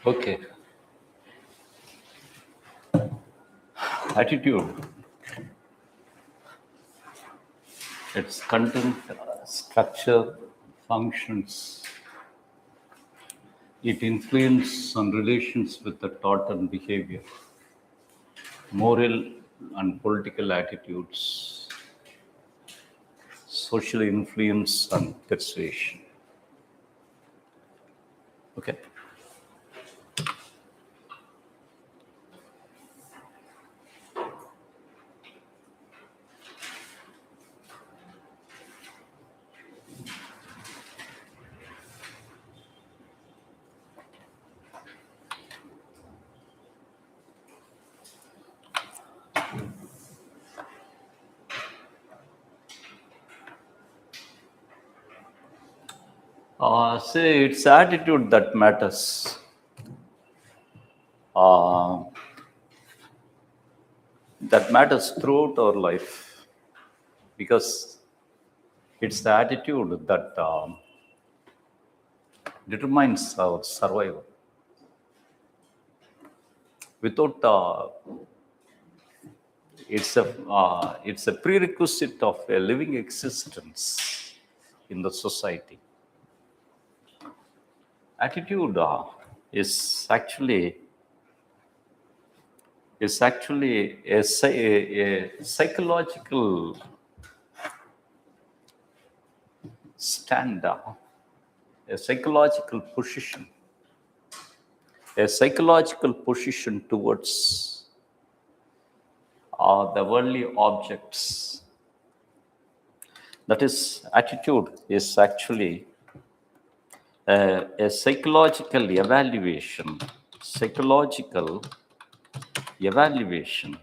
Okay. Attitude. Its content, structure, functions. It influences on relations with the thought and behavior, moral and political attitudes, social influence and persuasion. Okay. Say it's attitude that matters. Uh, that matters throughout our life because it's the attitude that determines our survival. Without it's a prerequisite of a living existence in the society. Attitude is actually a psychological stand, a psychological position, towards the worldly objects. That is, attitude is actually a psychological evaluation, evaluation,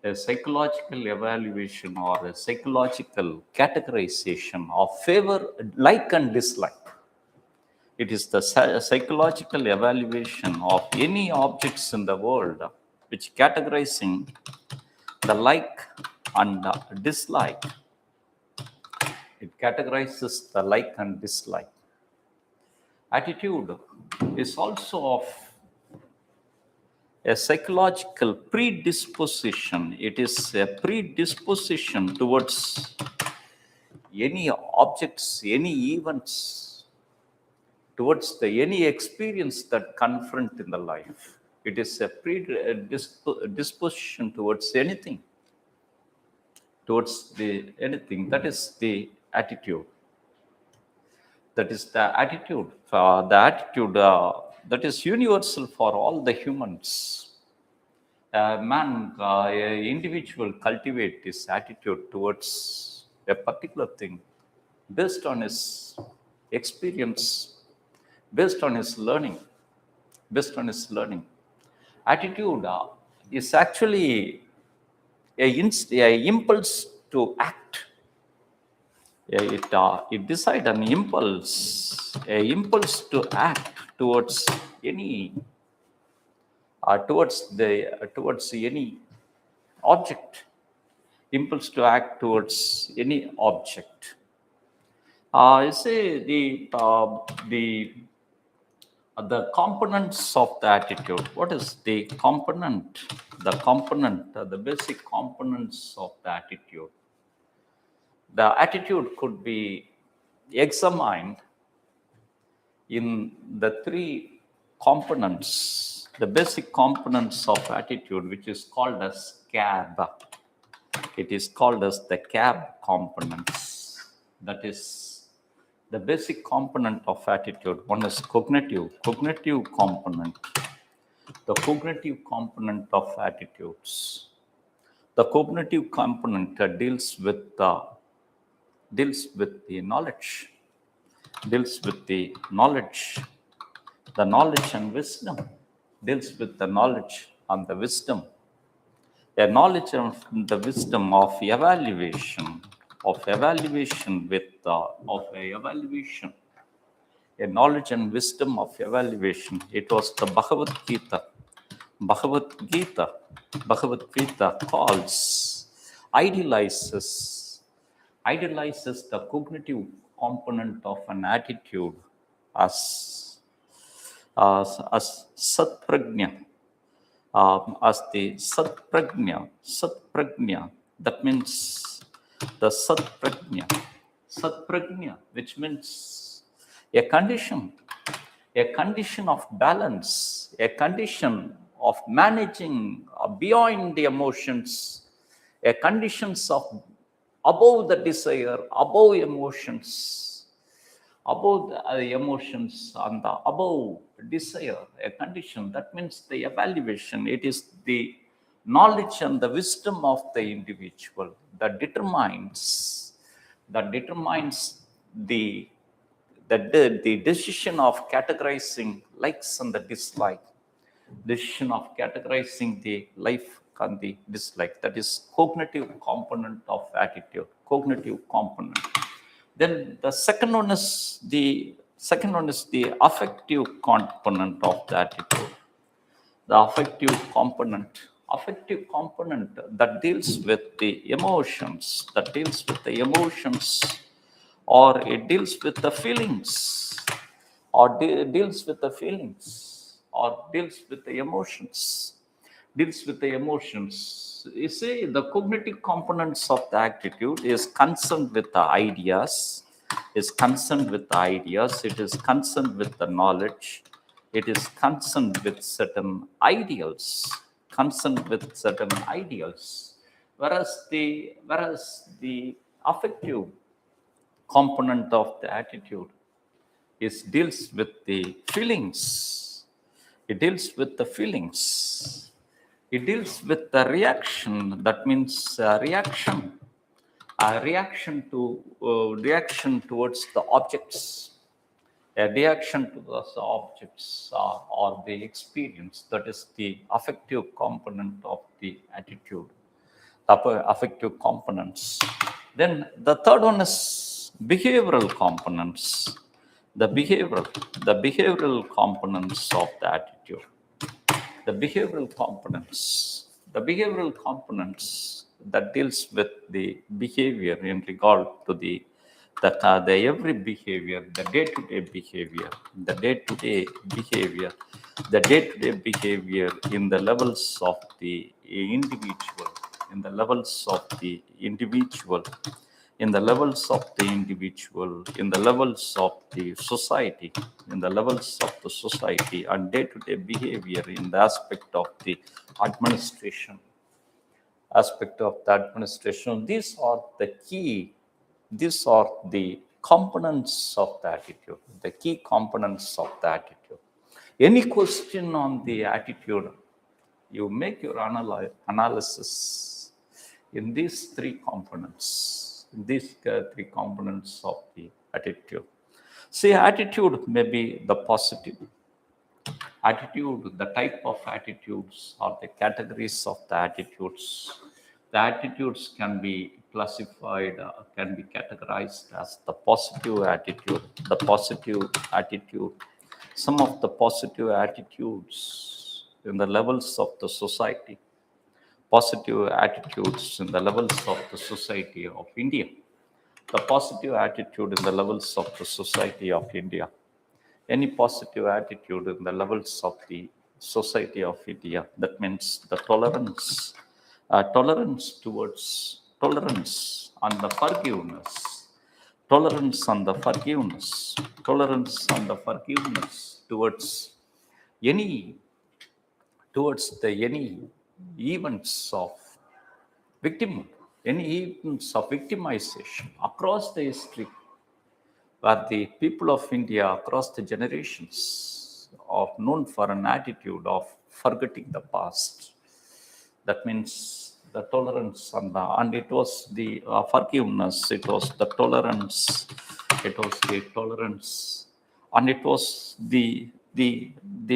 a psychological evaluation or a psychological categorization of favor, like and dislike. It is the psychological evaluation of any objects in the world which categorizing the like and dislike. It categorizes the like and dislike. Attitude is also of a psychological predisposition. It is a predisposition towards any objects, any events, towards any experience that confront in the life. It is a predisposition towards anything, anything. That is the attitude. That is the attitude. The attitude that is universal for all the humans. An individual cultivate this attitude towards a particular thing based on his experience, based on his learning, Attitude is actually a impulse to act. It decide an impulse to act towards any towards any object, impulse to act towards any object. I say the components of the attitude. What is the component? The basic components of the attitude. The attitude could be examined in the three components, the basic components of attitude, which is called as CAB. It is called as the CAB components. That is the basic component of attitude. One is cognitive component. The cognitive component of attitudes. The cognitive component deals with the knowledge, the knowledge and wisdom, deals with the knowledge and the wisdom, a knowledge and the wisdom of evaluation, a knowledge and wisdom of evaluation. It was the Bhagavad Gita. Bhagavad Gita idealizes the cognitive component of an attitude as as Satprajna, as the Satprajna, that means the Satprajna, which means a condition, of balance, a condition of managing beyond the emotions, a conditions of above the desire, above emotions, above the emotions and the above desire, a condition. That means the evaluation. It is the knowledge and the wisdom of the individual that determines the the decision of categorizing likes and the dislike, decision of categorizing the life and the dislike. That is cognitive component of attitude, cognitive component. Then the second one is the affective component of the attitude. The affective component that deals with the emotions, or it deals with the feelings, or deals with the feelings, or deals with the emotions, You see, the cognitive components of the attitude is concerned with the ideas, it is concerned with the knowledge, it is concerned with certain ideals, whereas the affective component of the attitude is deals with the feelings. It deals with the feelings. It deals with the reaction. That means reaction towards the objects, a reaction to those objects or the experience. That is the affective component of the attitude, affective components. Then the third one is behavioral components, the behavioral components of the attitude. The behavioral components that deals with the behavior in regard to the every behavior, the day-to-day behavior, in the levels of the individual, in the levels of the individual, in the levels of the society, and day-to-day behavior in the aspect of the administration, These are the key, these are the components of the attitude, the key components of the attitude. Any question on the attitude, you make your analysis in these three components, of the attitude. See, attitude may be the positive attitude, the type of attitudes or the categories of the attitudes. The attitudes can be classified, can be categorized as the positive attitude, some of the positive attitudes in the levels of the society, positive attitudes in the levels of the society of India, the positive attitude in the levels of the society of India, any positive attitude in the levels of the society of India. That means the tolerance, tolerance and the forgiveness, tolerance and the forgiveness any towards the any events of victim, any events of victimization across the history, where the people of India across the generations are known for an attitude of forgetting the past. That means the tolerance and it was the forgiveness, it was the tolerance, and it was the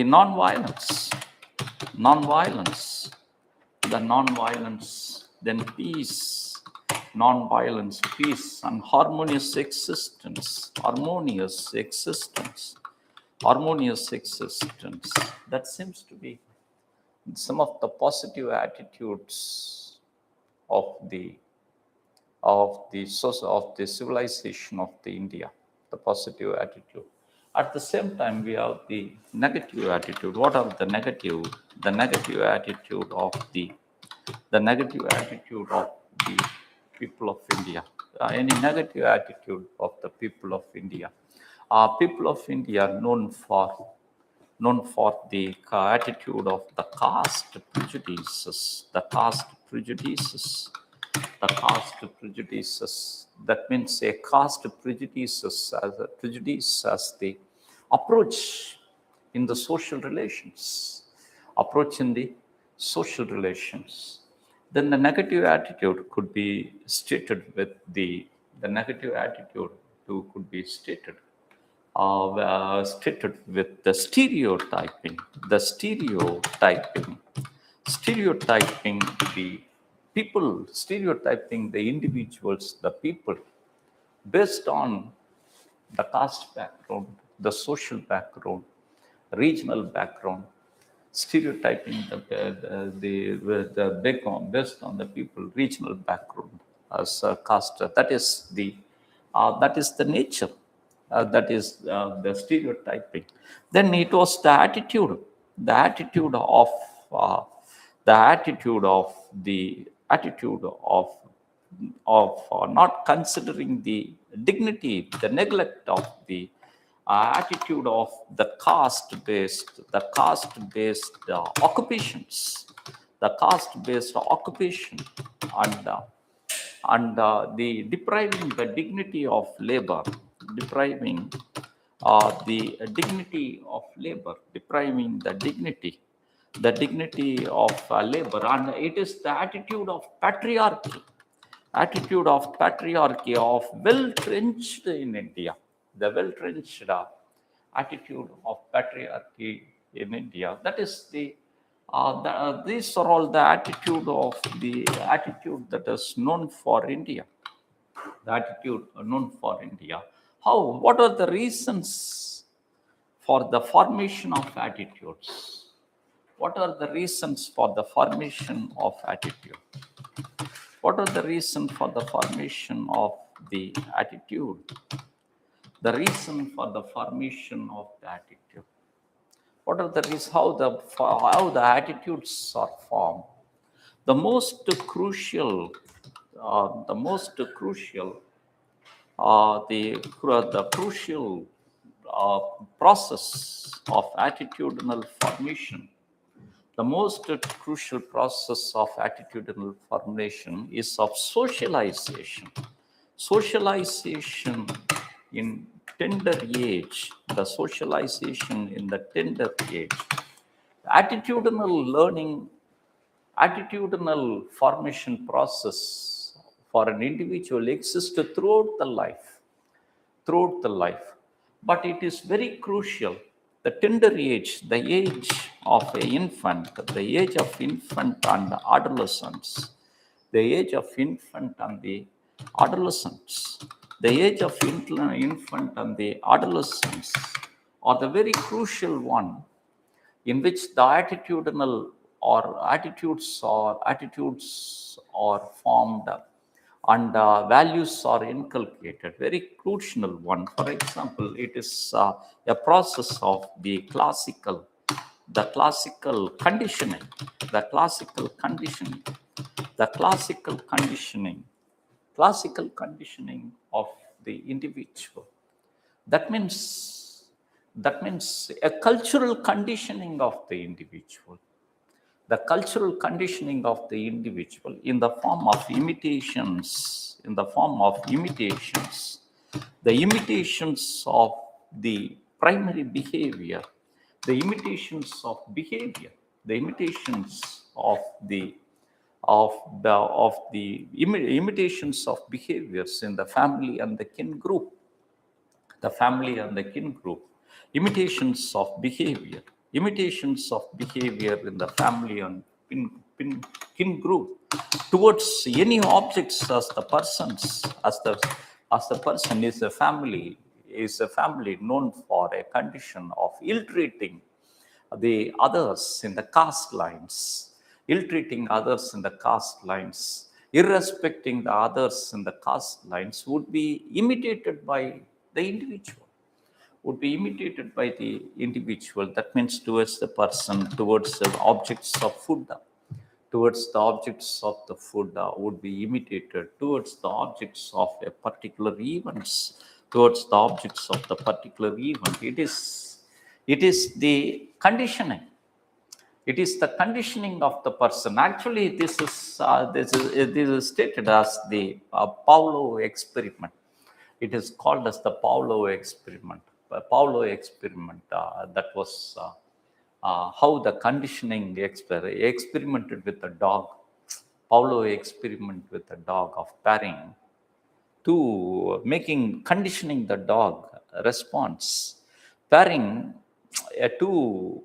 non-violence, then peace, non-violence, peace, and harmonious existence. That seems to be some of the positive attitudes of the civilization of the India, the positive attitude. At the same time, we have the negative attitude. What are the negative? The negative attitude of the negative attitude of the people of India. Any negative attitude of the people of India? People of India are known for the attitude of the caste prejudices, the caste prejudices. That means a caste prejudices as a prejudice as the approach in the social relations, approach in the social relations. Then the negative attitude could be stated with the negative attitude too could be stated with the stereotyping the people, stereotyping the individuals, the people, based on the caste background, the social background, regional background, stereotyping the background based on the people, regional background as a caste. That is the nature. That is the stereotyping. Then it was the uh, attitude of not considering the dignity, the neglect of the attitude of the caste-based occupations, the caste-based occupation, and the depriving the dignity of labor, depriving the dignity of labor, depriving the dignity of labor, and it is the attitude of well-trenched in India, the well-trenched attitude of patriarchy in India. That is these are all the attitude that is known for India, the attitude known for India. What are the reasons for the formation of attitudes? What are the reasons for the formation of attitude? What are the reasons for the formation of the attitude? The reason for the formation of the attitude. What are the reasons? How the attitudes are formed? The most crucial, the crucial process of attitudinal formation. The most crucial process of attitudinal formation is of socialization. Socialization in tender age, the socialization in the tender age. Attitudinal learning, attitudinal formation process for an individual exists throughout the life. But it is very crucial, the tender age, the age of an infant, the age of infant and adolescence, the age of infant and the adolescence, the age of infant and the adolescence are the very crucial one in which the attitudinal or attitudes are formed and values are inculcated. Very crucial one. For example, it is a process of the classical conditioning, the classical conditioning, the classical conditioning of the individual. That means a cultural conditioning of the individual. The cultural conditioning of the individual in the form of imitations, the imitations of the primary behavior, the imitations of behavior, the imitations of the imitations of behaviors in the family and the kin group, imitations of behavior in the family and kin group towards any objects as the person is a family known for a condition of ill-treating the others in the caste lines, irrespecting the others in the caste lines would be imitated by the individual. would be imitated by the individual. That means towards the person, towards the objects of food. Towards the objects of the food would be imitated, towards the objects of a particular events, towards the objects of the particular event. It is the conditioning. It is the conditioning of the person. Actually, this is stated as the Pavlov experiment. It is called as the Pavlov experiment. Pavlov experiment, that was how the conditioning experimented with the dog. Pavlov experiment with the dog of pairing to making conditioning the dog response. Pairing two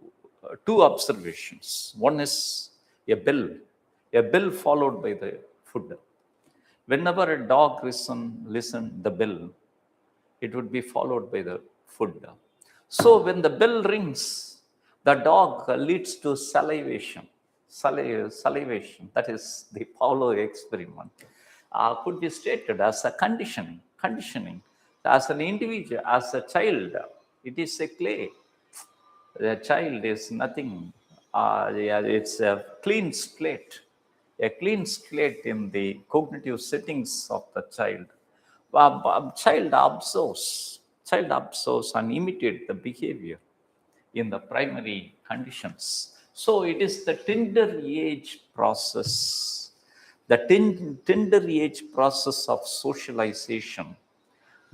observations. One is a bill followed by the food. Whenever a dog listen the bell, it would be followed by the food. So when the bell rings, the dog leads to salivation. Salivation, that is the Pavlov experiment, could be stated as a conditioning. As an individual, as a child, it is a clay. The child is nothing. It's a clean slate. A clean slate in the cognitive settings of the child. Child observes and imitates the behavior in the primary conditions. So it is the tender age process, the tender age process of socialization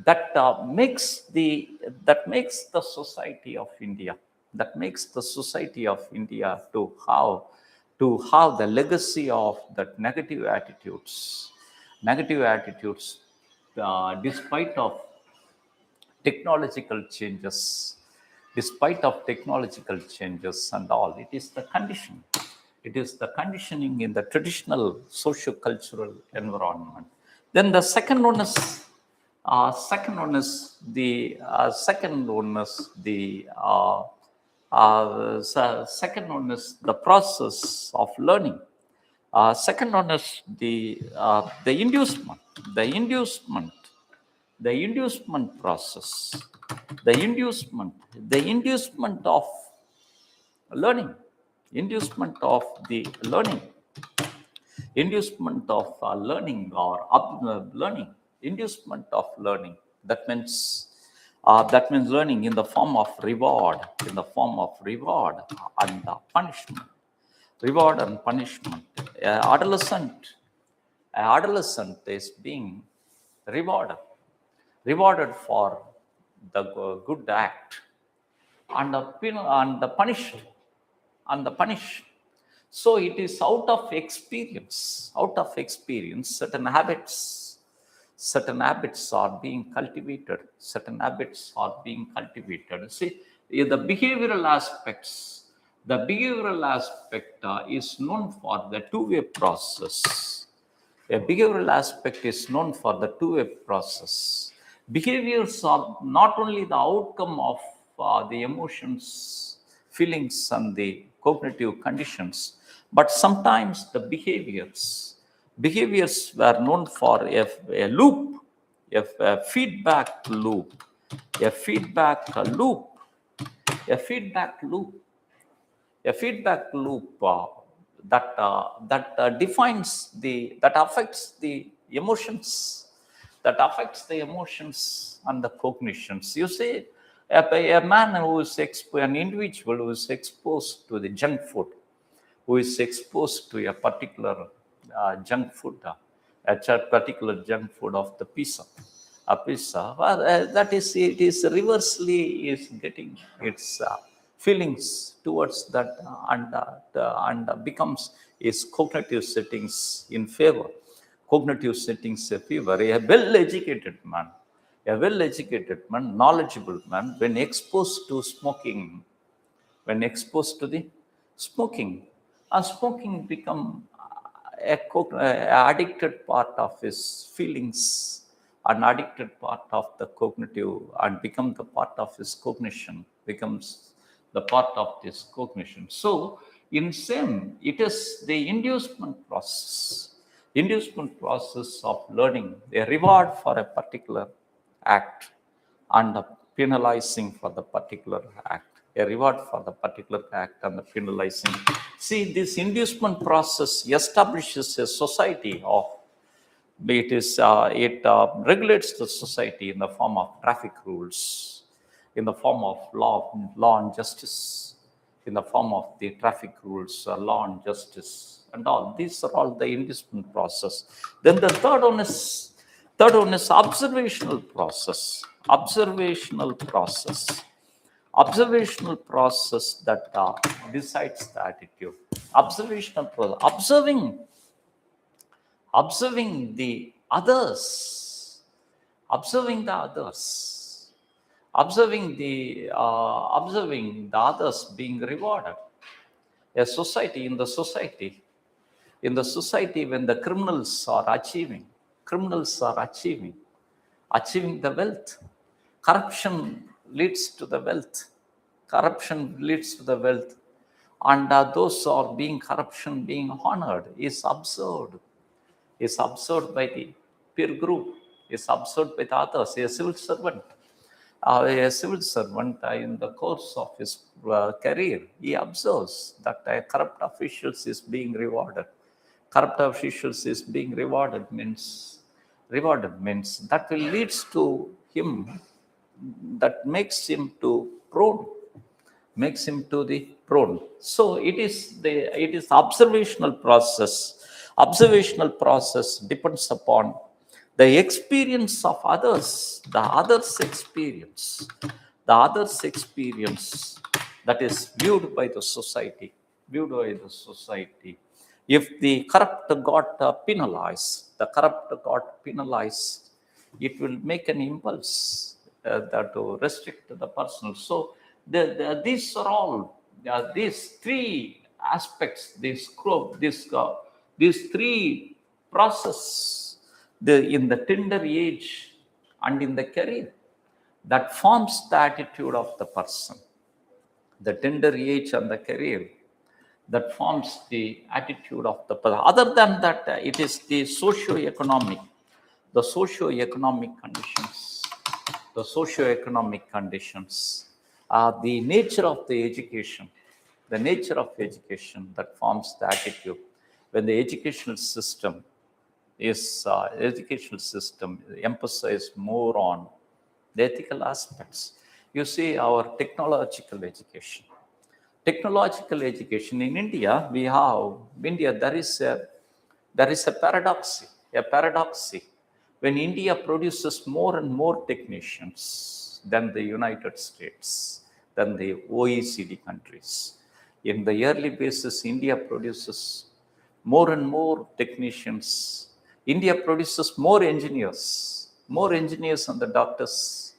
that makes the society of India, to have the legacy of that negative attitudes, despite of technological changes, and all. It is the condition. It is the conditioning in the traditional socio-cultural environment. Then the second one is the process of learning. Second one is the inducement. The inducement process. The inducement of learning. Inducement of the learning. Inducement of learning or learning. Inducement of learning. That means learning in the form of reward, and punishment. Reward and punishment. Adolescent is being rewarded for the good act, and punished. So it is out of experience. Certain habits are being cultivated. See, the behavioral aspect is known for the two-way process. A behavioral aspect is known for the two-way process. Behaviors are not only the outcome of the emotions, feelings, and the cognitive conditions, but sometimes the behaviors were known for a loop, a feedback loop, a feedback loop that defines that affects the emotions, and the cognitions. You say a man who is an individual who is exposed to the junk food, who is exposed to a particular junk food, particular junk food of the pizza. That is, it is reversely is getting its feelings towards that, and becomes its cognitive settings in favor. A well-educated man, knowledgeable man, when exposed to smoking, the smoking, and smoking become a addicted part of his feelings, an addicted part of the cognitive, and become the part of his cognition, becomes the part of this cognition. So in same, it is the inducement process of learning, a reward for a particular act, and penalizing for the particular act, a reward for the particular act and the penalizing. See, this inducement process establishes a society of, it regulates the society in the form of traffic rules, in the form of law and justice, in the form of the traffic rules, law and justice, and all. These are all the inducement process. Then the third one is observational process. Observational process that decides the attitude. Observational process, observing the others, observing the others, observing the others being rewarded. A society, in the society, when the criminals are achieving the wealth. Corruption leads to the wealth. And those who are being being honored is observed by the peer group, is observed by the others. A civil servant, in the course of his career, he observes that corrupt officials is being rewarded. Means that will leads to him, that makes him to the prone. So it is observational process. Observational process depends upon the experience of others, the others' experience that is viewed by the society. If the corrupt got penalized, it will make an impulse that to restrict the personal. So these are all these three aspects, these three process, in the tender age and in the career, that forms the attitude of the person. The tender age and the career, that forms the attitude of the person. Other than that, it is the socio-economic conditions, the nature of the education, that forms the attitude. When the educational system emphasizes more on the ethical aspects. You see, our technological education in India, there is a paradox. When India produces more and more technicians than the United States, than the OECD countries. In the yearly basis, India produces more and more technicians. India produces more engineers and the doctors,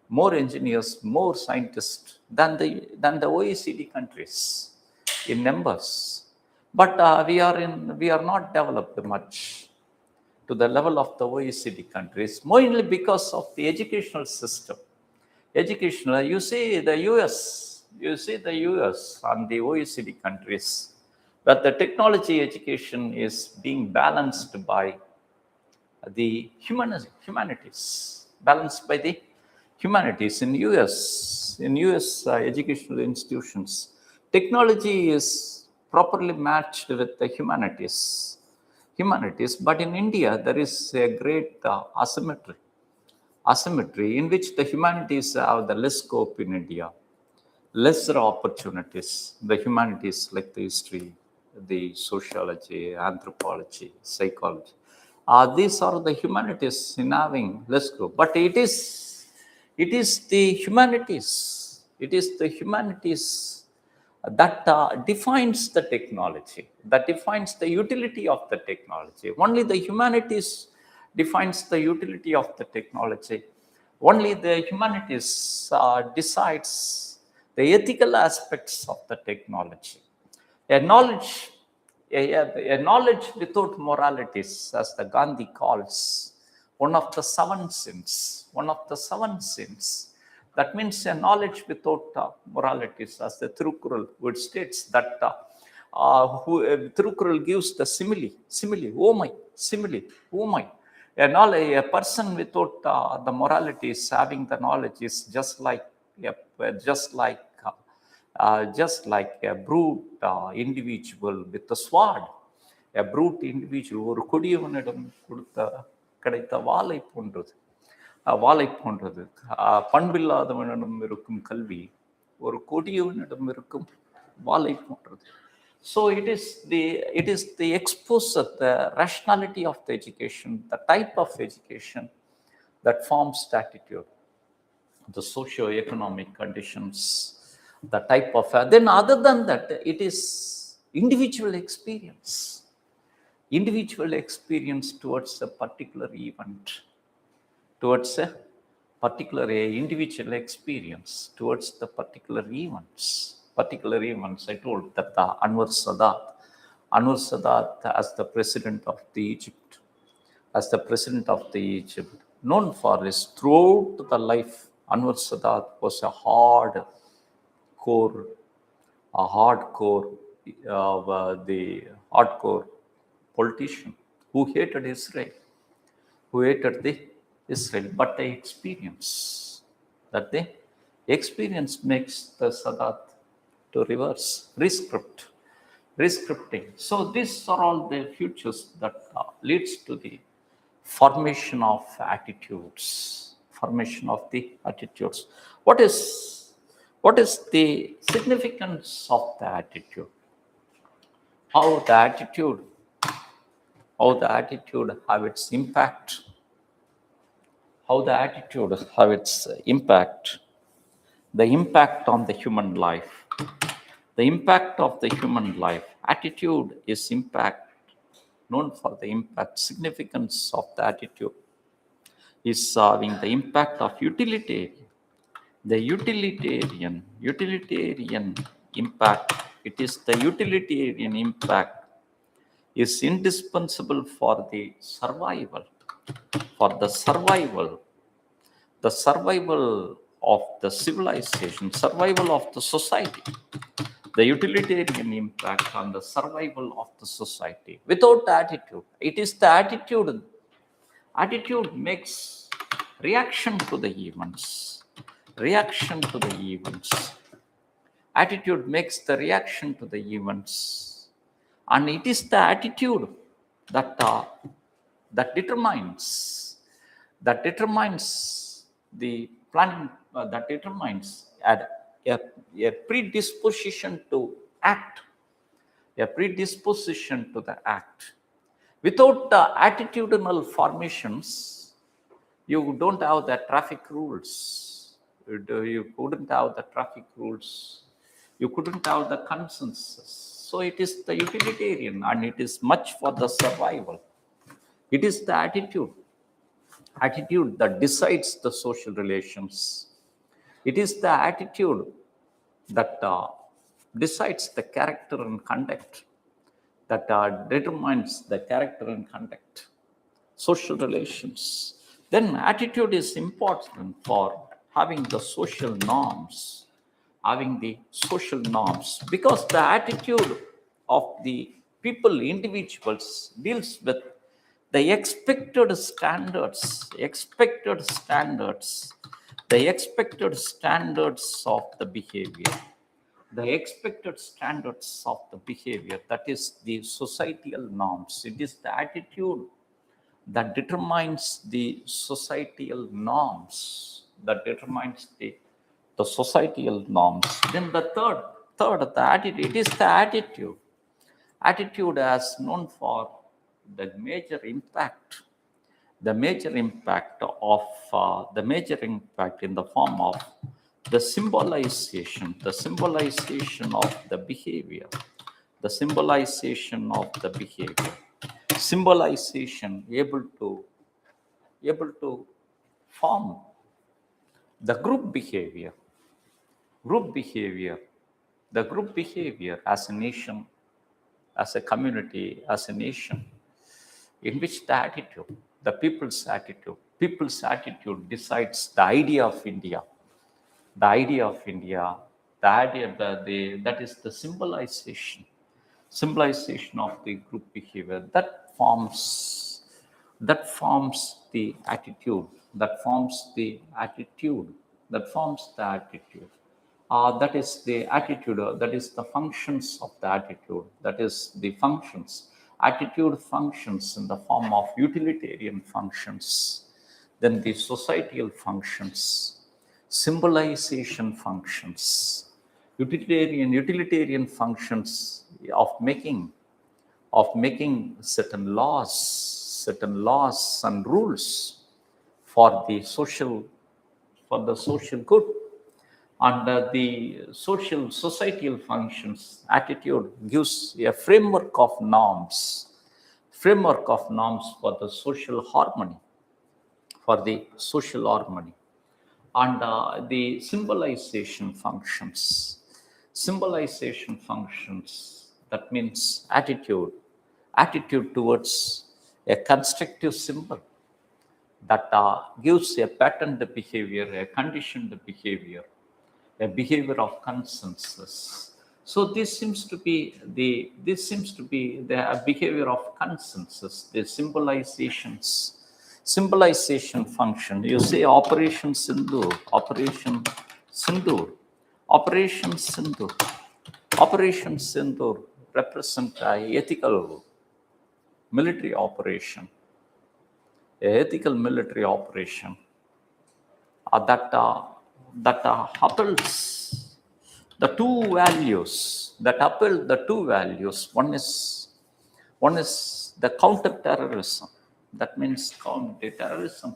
more engineers, more scientists than the OECD countries in numbers. But we are not developed much to the level of the OECD countries, mainly because of the educational system. You see the US and the OECD countries, where the technology education is being balanced by the humanities, in US educational institutions. Technology is properly matched with the humanities. But in India, there is a great asymmetry in which the humanities have the less scope in India, lesser opportunities. The humanities like the history, the sociology, anthropology, psychology. These are the humanities in having less scope. But it is the humanities. That defines the technology, that defines the utility of the technology. Only the humanities defines the utility of the technology. Only the humanities decides the ethical aspects of the technology. A knowledge without moralities, as the Gandhi calls, one of the seven sins. That means a knowledge without moralities, as the Thirukkural word states, that Thirukkural gives the simile, oh my, A person without the moralities, having the knowledge, is just like just like a brute individual with a sword. A brute individual ஒரு கொடியவனிடம் கிடைத்த வாளை போன்றது. வாளை போன்றது. பண்பில்லாதவனிடம் இருக்கும் கல்வி ஒரு கொடியவனிடம் இருக்கும் வாளை போன்றது. So it is the exposure, the rationality of the education, the type of education that forms the attitude, the socio-economic conditions, the type of then other than that, it is individual experience towards a particular event, towards a particular individual experience towards the particular events. I told that the Anwar Sadat as the president of the Egypt, known for his throughout the life, Anwar Sadat was a hardcore politician who hated Israel, but the experience makes the Sadat to reverse, rescripting. So these are all the futures that leads to the formation of attitudes. What is the significance of the attitude? How the attitude have its impact? The impact on the human life. The impact of the human life. Attitude is impact, known for the impact. Significance of the attitude is having the impact of utilitarian. The utilitarian impact. It is the utilitarian impact is indispensable for the survival. The survival of the civilization, survival of the society. The utilitarian impact on the survival of the society. Without attitude, it is the attitude. Attitude makes reaction to the events. Attitude makes the reaction to the events. And it is the attitude that determines the planning, that determines a predisposition to act, Without the attitudinal formations, you don't have the traffic rules. You couldn't have the traffic rules. You couldn't have the consensus. So it is the utilitarian, and it is much for the survival. It is the attitude that decides the social relations. It is the attitude that decides the character and conduct, that determines the character and conduct, social relations. Then attitude is important for having the social norms, because the attitude of the people, individuals, deals with the expected standards of the behavior. That is the societal norms. It is the attitude that determines the societal norms, the societal norms. Then the third, the attitude. It is the attitude as known for the major impact in the form of the symbolization of the behavior. Symbolization able to form the group behavior. The group behavior as a nation, as a community, as a nation, in which the attitude, the people's attitude decides the idea of India. That is the symbolization of the group behavior that forms that forms the attitude, that forms the attitude, that forms the attitude. That is the attitude, that is the functions of the attitude, that is the functions. Attitude functions in the form of utilitarian functions, then the societal functions, symbolization functions, utilitarian functions of making certain laws and rules for the social good. And the societal functions. Attitude gives a framework of norms for the social harmony, and the symbolization functions, that means attitude towards a constructive symbol that gives a patterned behavior, a conditioned behavior, a behavior of consensus. So this seems to be the behavior of consensus, the symbolization function. You say Operation Sindoor, Operation Sindoor, Operation Sindoor represent a military operation, ethical military operation that upholds the two values. One is the counter-terrorism. That means counter-terrorism.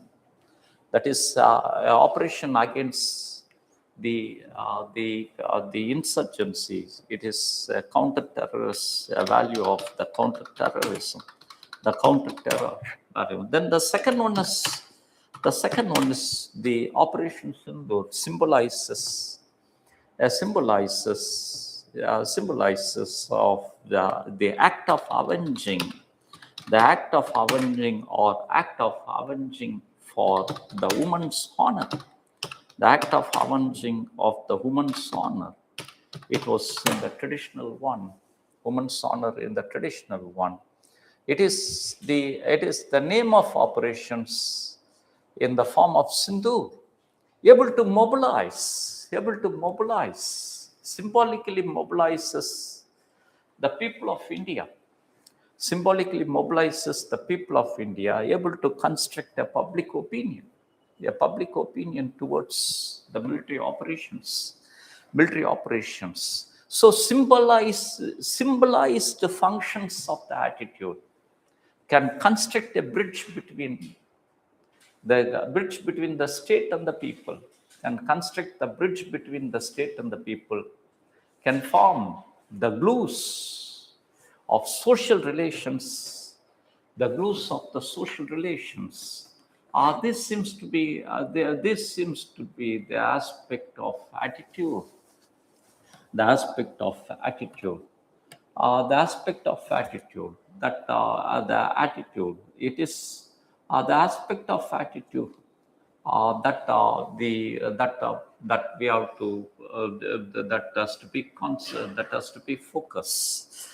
That is operation against the insurgencies. It is a counter-terrorist value of the counter-terrorism, the counter-terror value. Then the second one is the Operation Sindoor symbolizes of the act of avenging, for the woman's honor, the act of avenging of the woman's honor. It was in the traditional one, woman's honor in the traditional one. It is the name of operations in the form of Sindhu, able to mobilize, symbolically mobilizes the people of India, able to construct a public opinion towards the military operations. So symbolize the functions of the attitude can construct a bridge between the state and the people, and construct the bridge between the state and the people, can form the glues of social relations, This seems to be the aspect of attitude, the aspect of attitude, that the attitude. It is the aspect of attitude that we have to that has to be concerned, that has to be focused.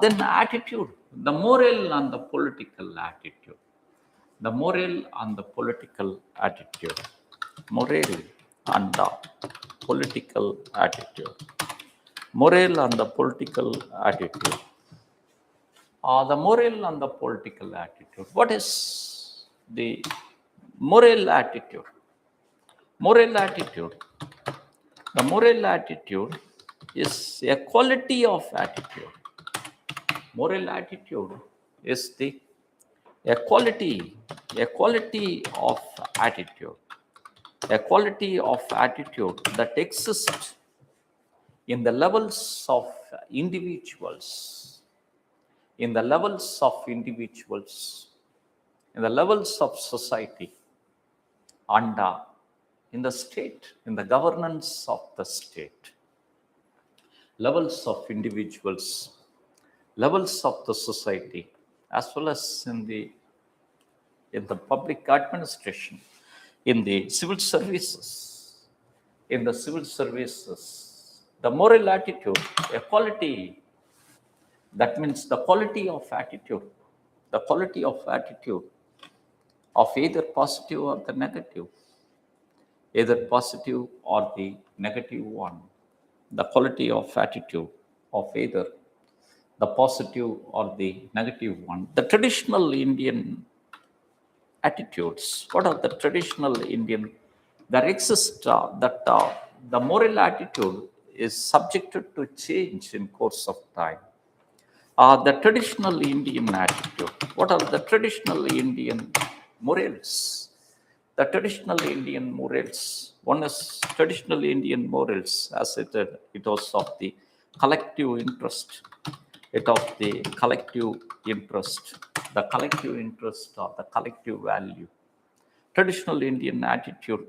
Then attitude, the moral and the political attitude. The moral and the political attitude. Moral and the political attitude. Moral and the political attitude. The moral and the political attitude. What is the moral attitude? Moral attitude. The moral attitude is a quality of attitude. Moral attitude is a quality of attitude. A quality of attitude that exists in the levels of individuals, in the levels of society, and in the state, in the governance of the state. Levels of individuals, levels of the society, as well as in the public administration, in the civil services, the moral attitude, a quality. That means the quality of attitude of either positive or the negative, either positive or the negative one. The quality of attitude of either the positive or the negative one. The traditional Indian attitudes. What are the traditional Indian? There exists that the moral attitude is subjected to change in course of time. The traditional Indian attitude. What are the traditional Indian morals? The traditional Indian morals. One is traditional Indian morals, as it was of the collective interest. It of the collective interest, the collective interest or the collective value. Traditional Indian attitude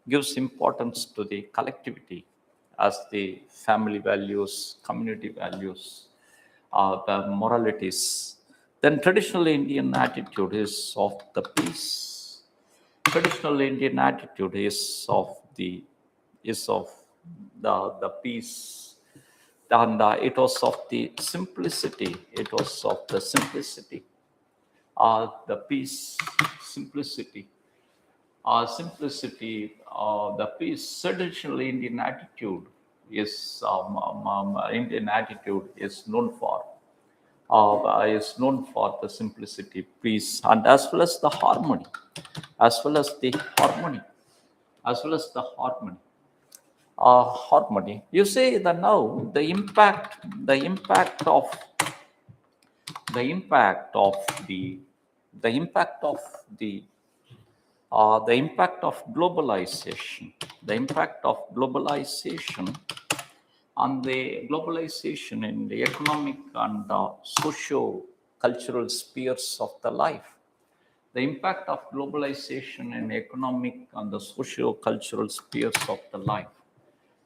gives importance to the collectivity as the family values, community values, the moralities. Then traditional Indian attitude is of the peace. Traditional Indian attitude is of the peace, and it was of the simplicity. It was of the simplicity, the peace, simplicity, the peace. Traditional Indian attitude is known for the simplicity, peace, and as well as the harmony, as well as the harmony, as well as the harmony. Harmony. You say that now the impact of the impact of the the impact of globalization, the impact of globalization on the globalization in the economic and socio-cultural spheres of the life. The impact of globalization in economic and the socio-cultural spheres of the life,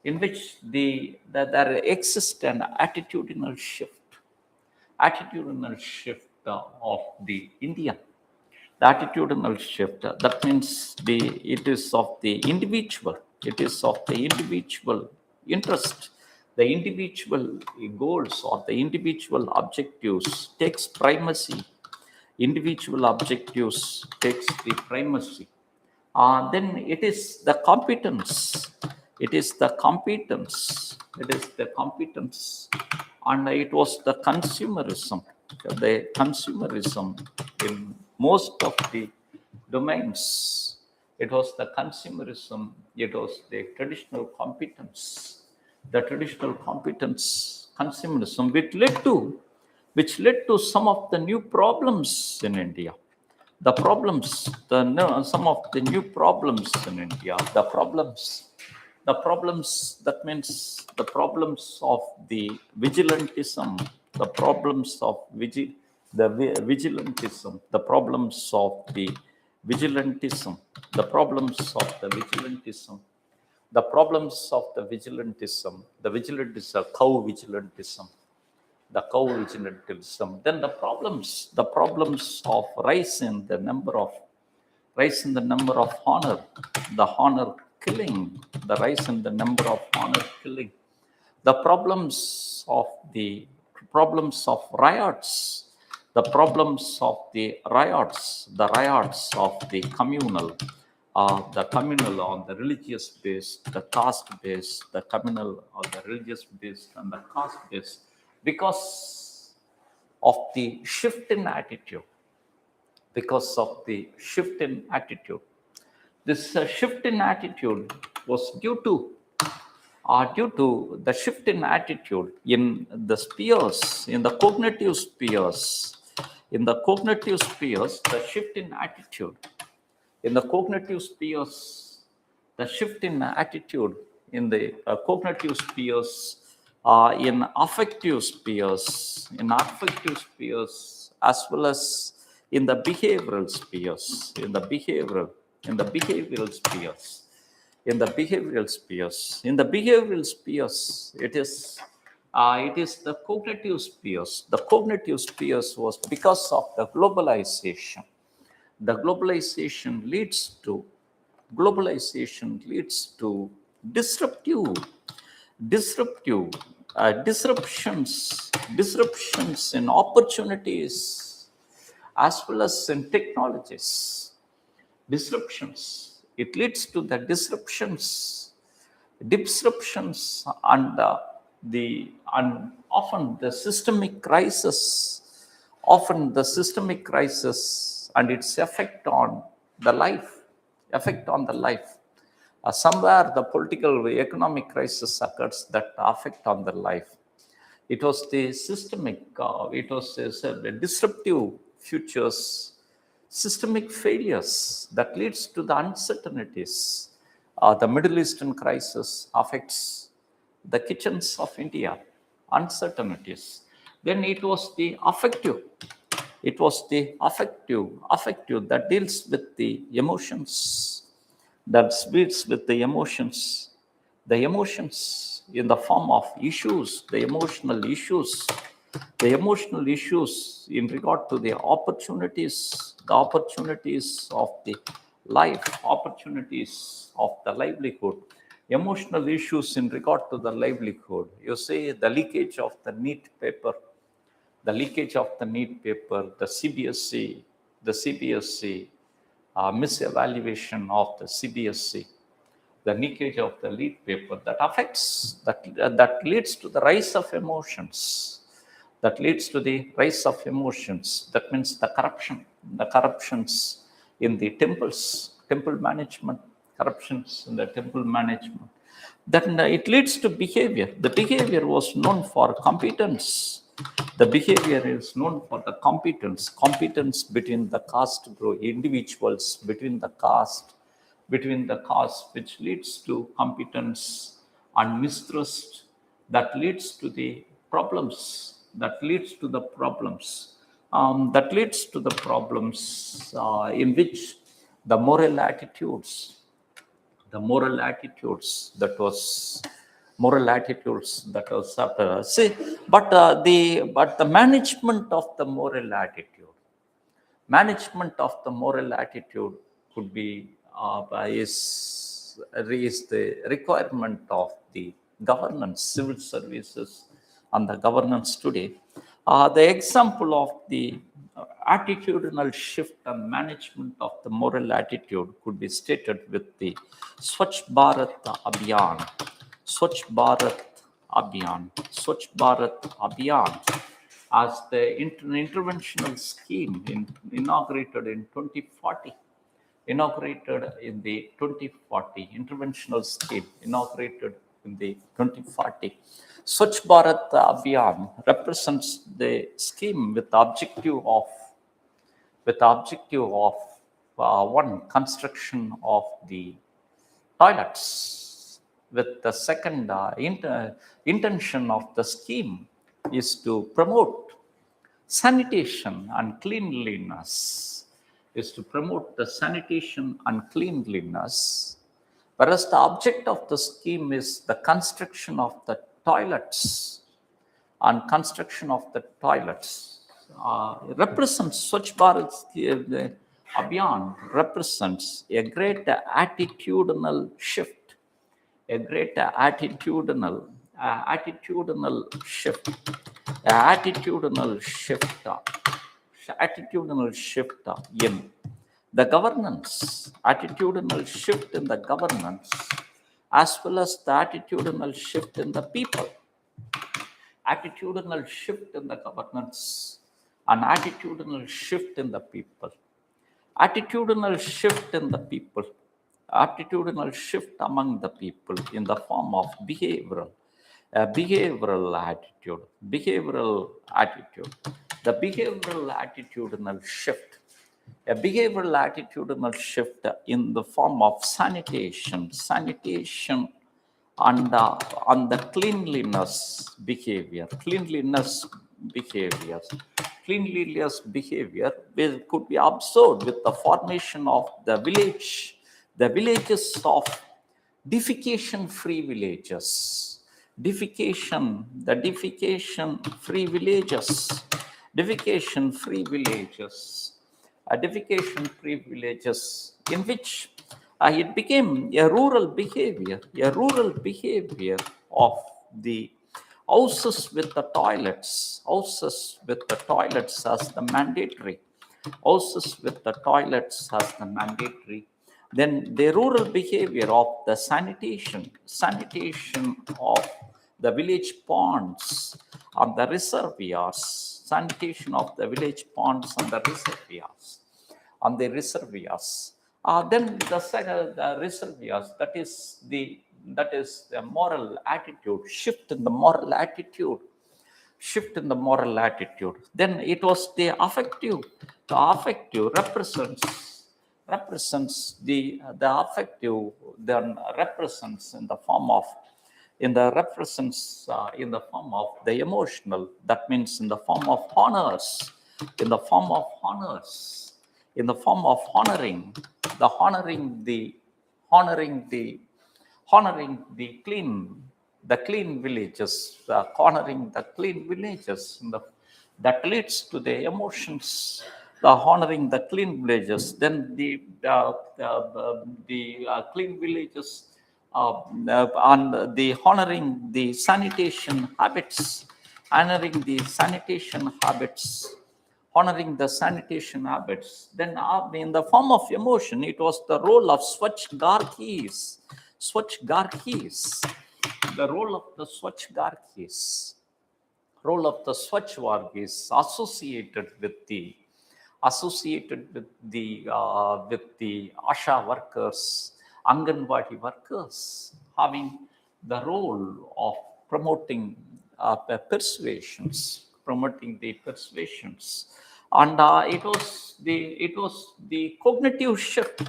in which there exists an attitudinal shift of the Indian. The attitudinal shift, that means it is of the individual, it is of the individual interest, the individual goals or the individual objectives takes primacy. Individual objectives takes the primacy. Then it is the competence. It is the competence. It is the competence. And it was the consumerism. The consumerism in most of the domains. It was the consumerism. It was the traditional competence. The traditional competence, consumerism, which led to some of the new problems in India. The problems, some of the new problems in India, the problems, that means the problems of the vigilantism, the problems of vigilantism, the problems of the vigilantism, the problems of the vigilantism, the problems of the vigilantism, the vigilantism, cow vigilantism, the cow vigilantism. Then the problems of rise in the number of honor, the honor killing, the rise in the number of honor killing, the problems of riots, the problems of the riots of the communal on the religious base, the caste base, the communal on the religious base and the caste base, because of the shift in attitude. Because of the shift in attitude. This shift in attitude was due to the shift in attitude in the spheres, in the cognitive spheres. In the cognitive spheres, the shift in attitude. In the cognitive spheres, the shift in attitude in the cognitive spheres, in affective spheres, as well as in the behavioral spheres, in the behavioral spheres, it is the cognitive spheres. The cognitive spheres was because of the globalization. The globalization leads to disruptions in opportunities as well as in technologies. disruptions. It leads to the disruptions and often the systemic crisis, and its effect on the life. Somewhere the political economic crisis occurs that affect on the life. It was the systemic, it was the disruptive futures, systemic failures that leads to the uncertainties. The Middle Eastern crisis affects the kitchens of India, uncertainties. Then it was the affective. It was the affective that deals with the emotions, the emotions in the form of issues, the emotional issues in regard to the opportunities of the life, opportunities of the livelihood, emotional issues in regard to the livelihood. You see the leakage of the NEET paper, the CBSC misevaluation of the CBSC, the leakage of the lead paper that affects, that leads to the rise of emotions. That means the corruptions in the temple management, corruptions in the temple management. Then it leads to behavior. The behavior was known for competence. The behavior is known for the competence between the caste individuals, between the caste, which leads to competence and mistrust, that leads to the problems, in which the moral attitudes, see, but the management of the moral attitude could be is the requirement of the governance, civil services, and the governance today. The example of the attitudinal shift and management of the moral attitude could be stated with the Swachh Bharat Abhiyan. Swachh Bharat Abhiyan as the interventional scheme inaugurated in 2040. Interventional scheme inaugurated in the 2040. Swachh Bharat Abhiyan represents the scheme with the objective of one, construction of the toilets, with the second intention of the scheme is to promote sanitation and cleanliness, whereas the object of the scheme is the construction of the toilets. Represents Swachh Bharat Abhiyan represents a great attitudinal shift, in the governance, as well as the attitudinal shift in the people. Attitudinal shift in the governance and attitudinal shift in the people. Attitudinal shift among the people in the form of behavioral attitude. The behavioral attitudinal shift. A behavioral attitudinal shift in the form of sanitation and the cleanliness behavior could be observed with the formation of the villages of defecation-free villages. Defecation-free villages in which it became a rural behavior of the houses with the toilets as the mandatory, houses with the toilets as the mandatory. Then the rural behavior of the sanitation of the village ponds and the reservoirs, sanitation of the village ponds and the reservoirs. Then the reservoirs, that is the moral attitude, shift in the moral attitude. Then it was the affective. The affective represents the affective, then represents in the form of the emotional. That means in the form of honors, in the form of honoring the clean villages, honoring the clean villages. That leads to the emotions, the honoring the clean villages. Then the clean villages, and the honoring the sanitation habits, honoring the sanitation habits. Then in the form of emotion, it was the role of Swachgarkis. The role of the Swachgarkis associated with the Asha workers, Anganwadi workers, having the role of promoting promoting the persuasions. And it was the cognitive shift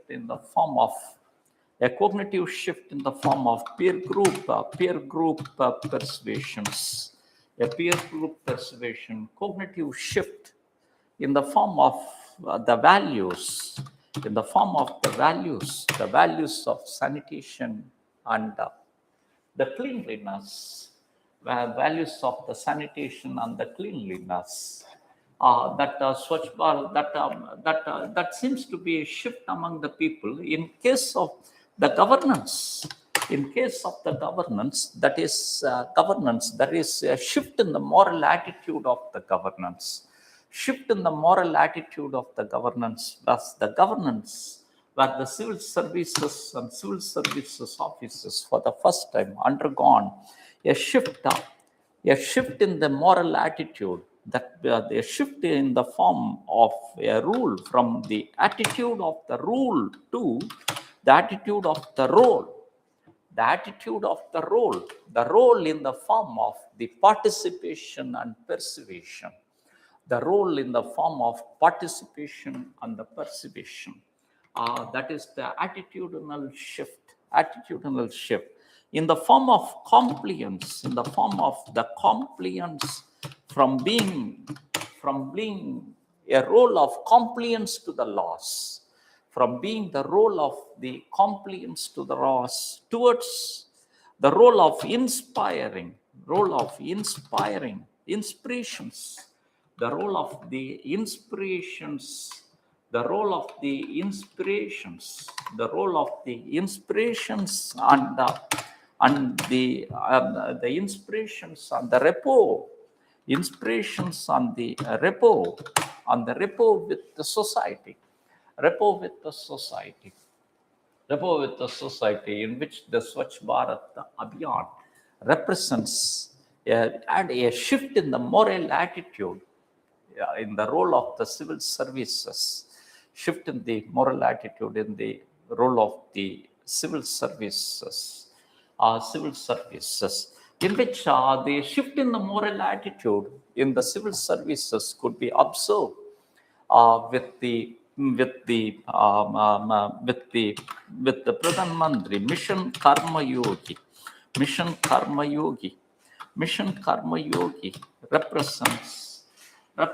in the form of peer group persuasions, cognitive shift in the form of the values, the values of sanitation and the cleanliness, values of the sanitation and the cleanliness. That seems to be a shift among the people. In case of the governance, that is governance, there is a shift in the moral attitude of the governance. Thus the governance where the civil services and civil services officers for the first time undergone a shift in the moral attitude, that a shift in the form of a rule, from the attitude of the rule to the attitude of the role. The role in the form of the participation and persuasion. That is the attitudinal shift. In the form of compliance, from being a role of compliance to the laws, from being the role of the compliance to the laws towards the role of inspirations, and the inspirations and the repo with the society, in which the Swachh Bharat Abhiyan represents a shift in the moral attitude in the role of the civil services, in the role of the civil services, in which the shift in the moral attitude in the civil services could be observed with the Pradhan Mantri Mission Karma Yogi. Mission Karma Yogi represents the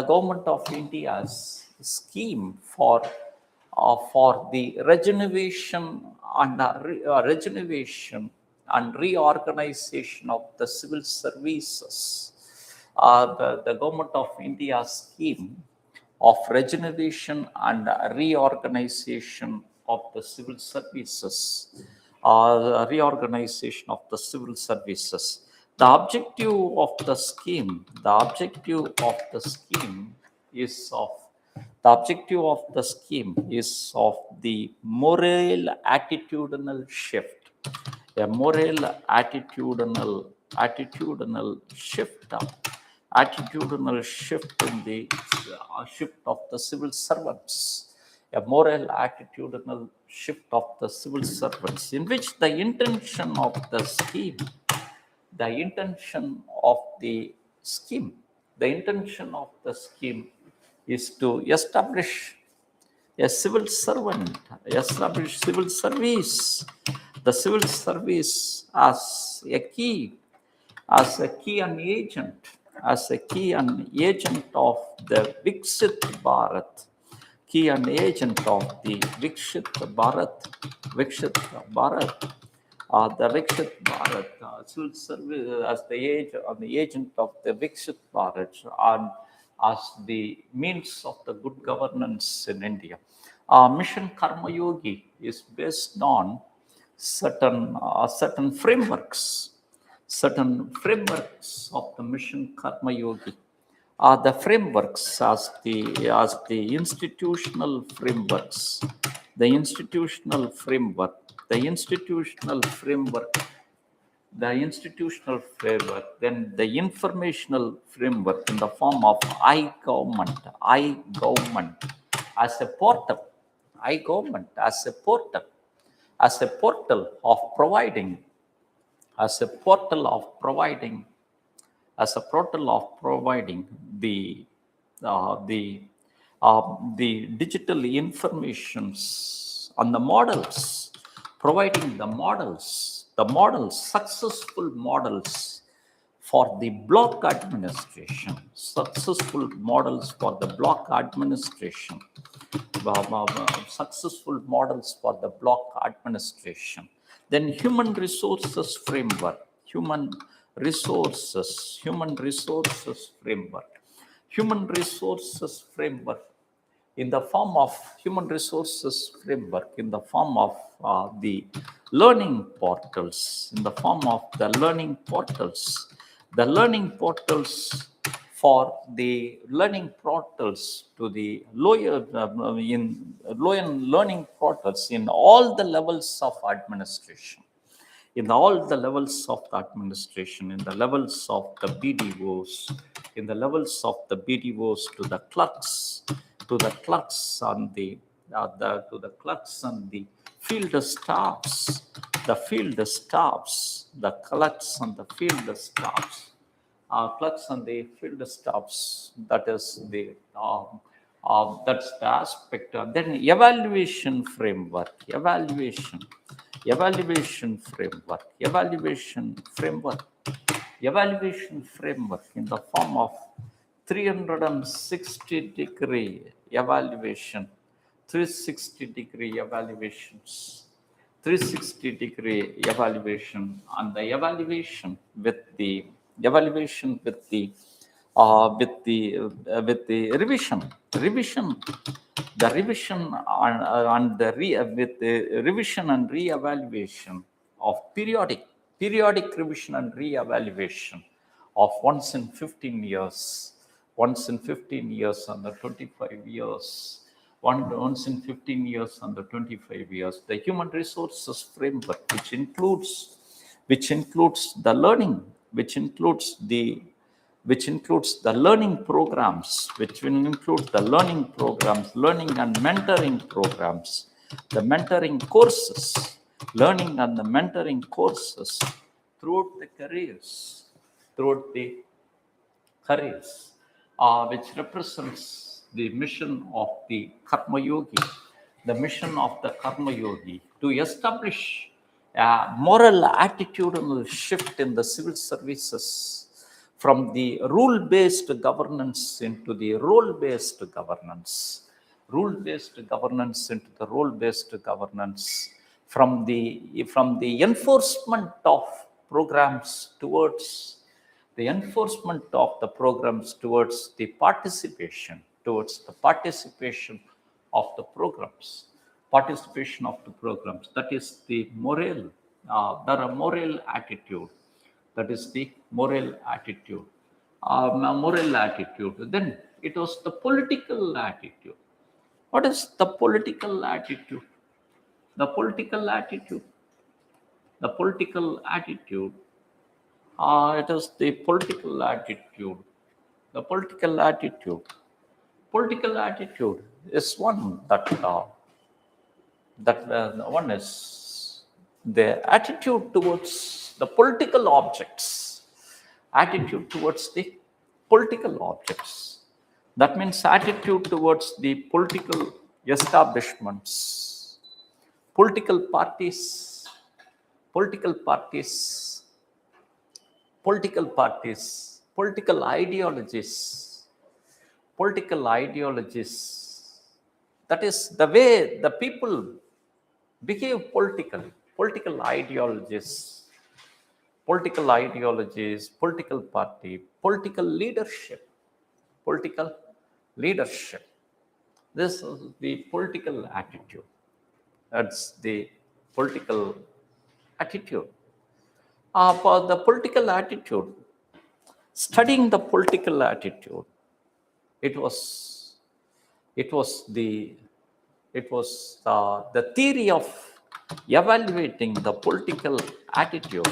government of India's scheme for the regeneration and reorganization of the civil services. The government of India's scheme of regeneration and reorganization of the civil services. reorganization of the civil services. The objective of the scheme, is of the objective of the scheme is of the moral attitudinal shift, a moral attitudinal shift, in the shift of the civil servants, a moral attitudinal shift of the civil servants, in which the intention of the scheme, the intention of the scheme, the intention of the scheme is to establish a civil servant, establish civil service, the civil service as a key, and agent, of the Viksit Bharat, key and agent of the Viksit Bharat, the Viksit Bharat, civil service as the agent of the Viksit Bharat, and as the means of the good governance in India. Mission Karma Yogi is based on certain frameworks, of the Mission Karma Yogi. The frameworks as the institutional frameworks, the institutional framework, then the informational framework in the form of I-government as a portal, as a portal of providing the digital informations and the models, providing the models, successful models for the block administration, successful models for the block administration, Then human resources framework, human resources framework, in the form of the learning portals, for the learning portals to the lower learning portals in all the levels of administration, in the levels of the BDOs, to the clerks, and the field staffs, the clerks and the field staffs, That is that's the aspect. Then evaluation framework, in the form of 360-degree evaluation, 360-degree evaluation, and the evaluation with the revision, revision and re-evaluation of periodic revision and re-evaluation of once in 15 years, under 25 years, once in 15 years under 25 years. The human resources framework, which includes the learning, learning programs, learning and mentoring programs, the mentoring courses, learning and the mentoring courses throughout the careers, which represents the mission of the Karma Yogi, to establish a moral attitudinal shift in the civil services from the rule-based governance into the role-based governance, from the enforcement of programs towards the participation, of the programs, participation of the programs. That is the moral, the moral attitude. That is the moral attitude. Moral attitude. Then it was the political attitude. What is the political attitude? The political attitude. The political attitude. It is the political attitude. The political attitude. Political attitude is one that one is the attitude towards the political objects. Attitude towards the political objects. That means attitude towards the political establishments, political parties, political parties, political parties, political ideologies, political ideologies. That is the way the people behave politically, political ideologies, political ideologies, political party, political leadership, political leadership. This is the political attitude. That's the political attitude. For the political attitude, studying the political attitude, it was the theory of evaluating the political attitude.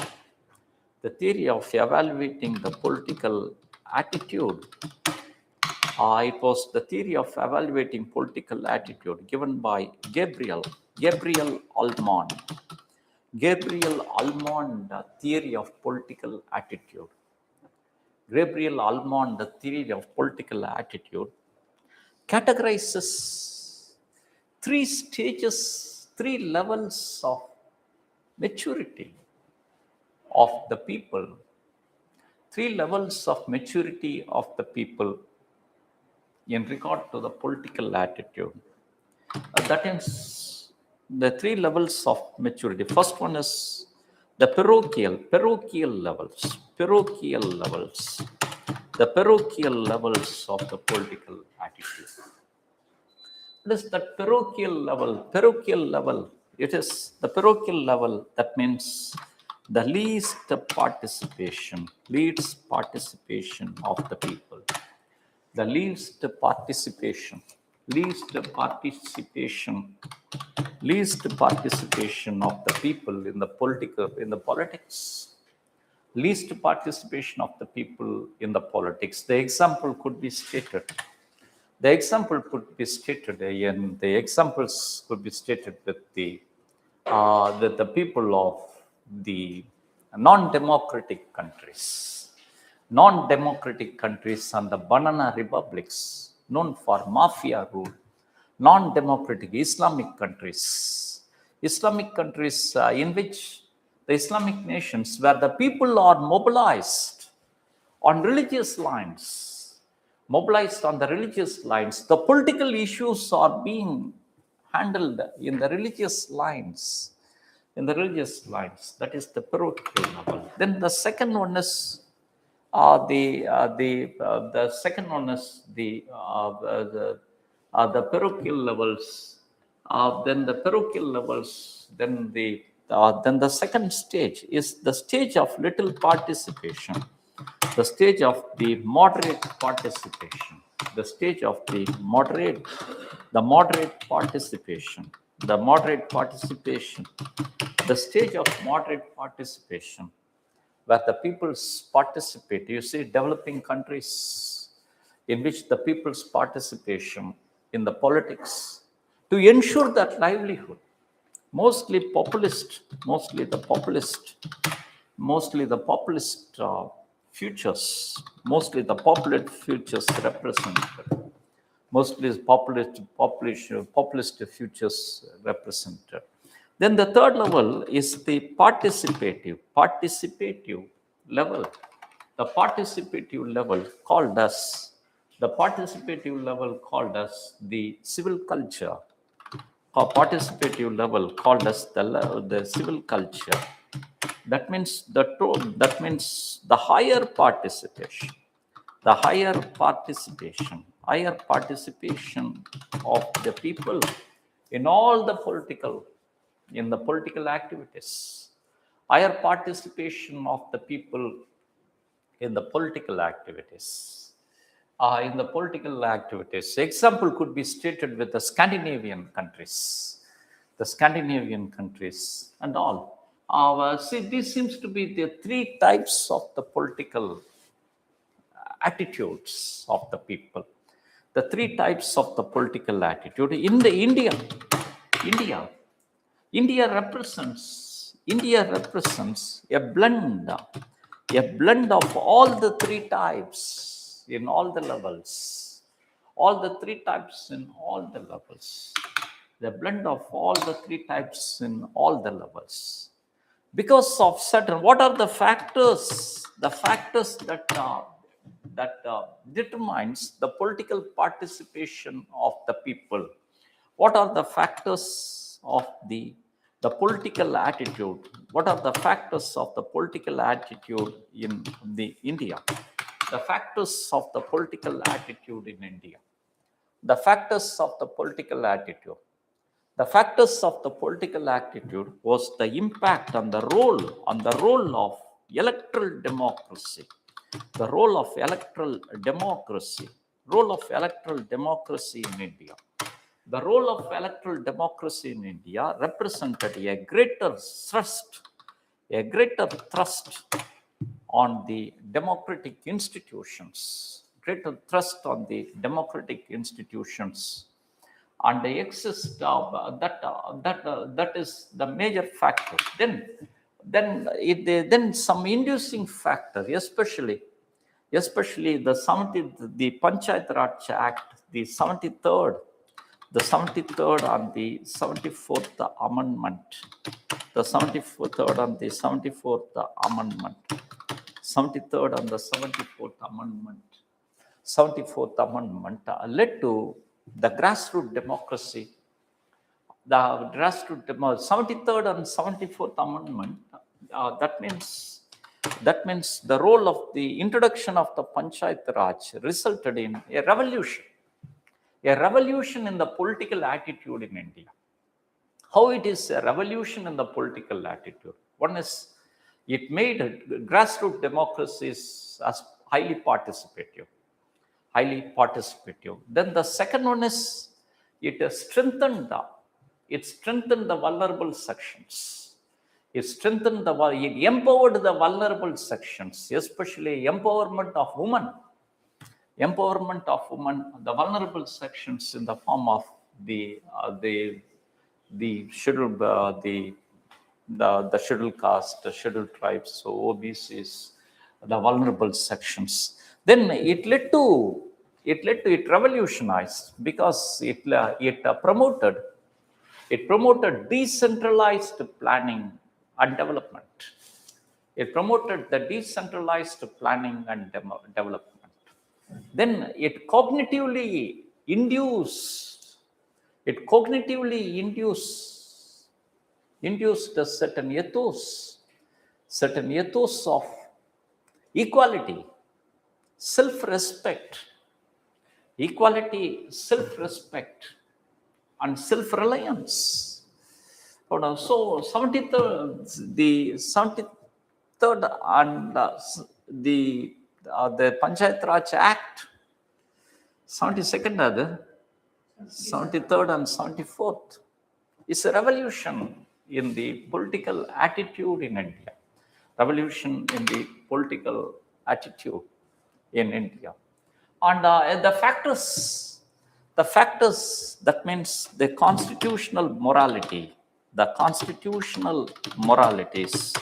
The theory of evaluating the political attitude. It was the theory of evaluating political attitude given by Gabriel Almond. Gabriel Almond, the theory of political attitude. Gabriel Almond, the theory of political attitude, categorizes 3 stages, 3 levels of maturity of the people. 3 levels of maturity of the people in regard to the political attitude. That is the 3 levels of maturity. First one is the parochial levels. Parochial levels. The parochial levels of the political attitude. What is that parochial level? Parochial level. It is the parochial level. That means the least participation of the people. The least participation of the people in the politics. Least participation of the people in the politics. The example could be stated. The examples could be stated with the people of the non-democratic countries. Non-democratic countries and the banana republics known for mafia rule. Non-democratic Islamic countries. Islamic countries in which the Islamic nations where the people are mobilized on religious lines. Mobilized on the religious lines. The political issues are being handled in the religious lines. That is the parochial level. Then the second one is the parochial levels. Then the parochial levels. Then the second stage is the stage of little participation. The stage of the moderate participation. The stage of the moderate participation. The moderate participation. The stage of moderate participation, where the peoples participate. You see, developing countries in which the people's participation in the politics to ensure that livelihood. Mostly the populist futures. Mostly the populist futures represented. Mostly populist futures represented. Then the third level is the participative level. The participative level called as the civil culture. Or participative level called as the civil culture. That means the higher participation. The higher participation of the people in all the political activities, higher participation of the people in the political activities. Example could be stated with the Scandinavian countries, and all. See, this seems to be the three types of the political attitudes of the people. The three types of the political attitude in the India. India represents a blend of all the three types in all the levels. All the three types in all the levels. The blend of all the three types in all the levels. Because of certain, what are the factors? The factors that determines the political participation of the people. What are the factors of the political attitude? What are the factors of the political attitude in the India? The factors of the political attitude in India. The factors of the political attitude. The factors of the political attitude was the impact on the role of electoral democracy. The role of electoral democracy in India. The role of electoral democracy in India represented a greater thrust on the democratic institutions, and the excess that is the major factor. Then some inducing factor, especially the Panchayat Raj Act, the 73rd and the 74th Amendment, the 73rd and the 74th Amendment, 73rd and the 74th Amendment, led to the grassroots democracy. The 73rd and 74th Amendment, that means the role of the introduction of the Panchayat Raj resulted in a revolution in the political attitude in India. How it is a revolution in the political attitude? One is, it made grassroots democracies as highly participative. Then the second one is, it strengthened the vulnerable sections. It empowered the vulnerable sections, especially empowerment of women, the vulnerable sections in the form of the scheduled the scheduled caste, the scheduled tribes, so OBCs, the vulnerable sections. Then it revolutionized, because it promoted decentralized planning and development. It promoted the decentralized planning and development. Then it cognitively induced a certain ethos of equality, self-respect, and self-reliance. So 73rd and the Panchayat Raj Act, 72nd, 73rd and 74th, is a revolution in the political attitude in India. Revolution in the political attitude in India. And the factors, that means the constitutional morality, the constitutional moralities,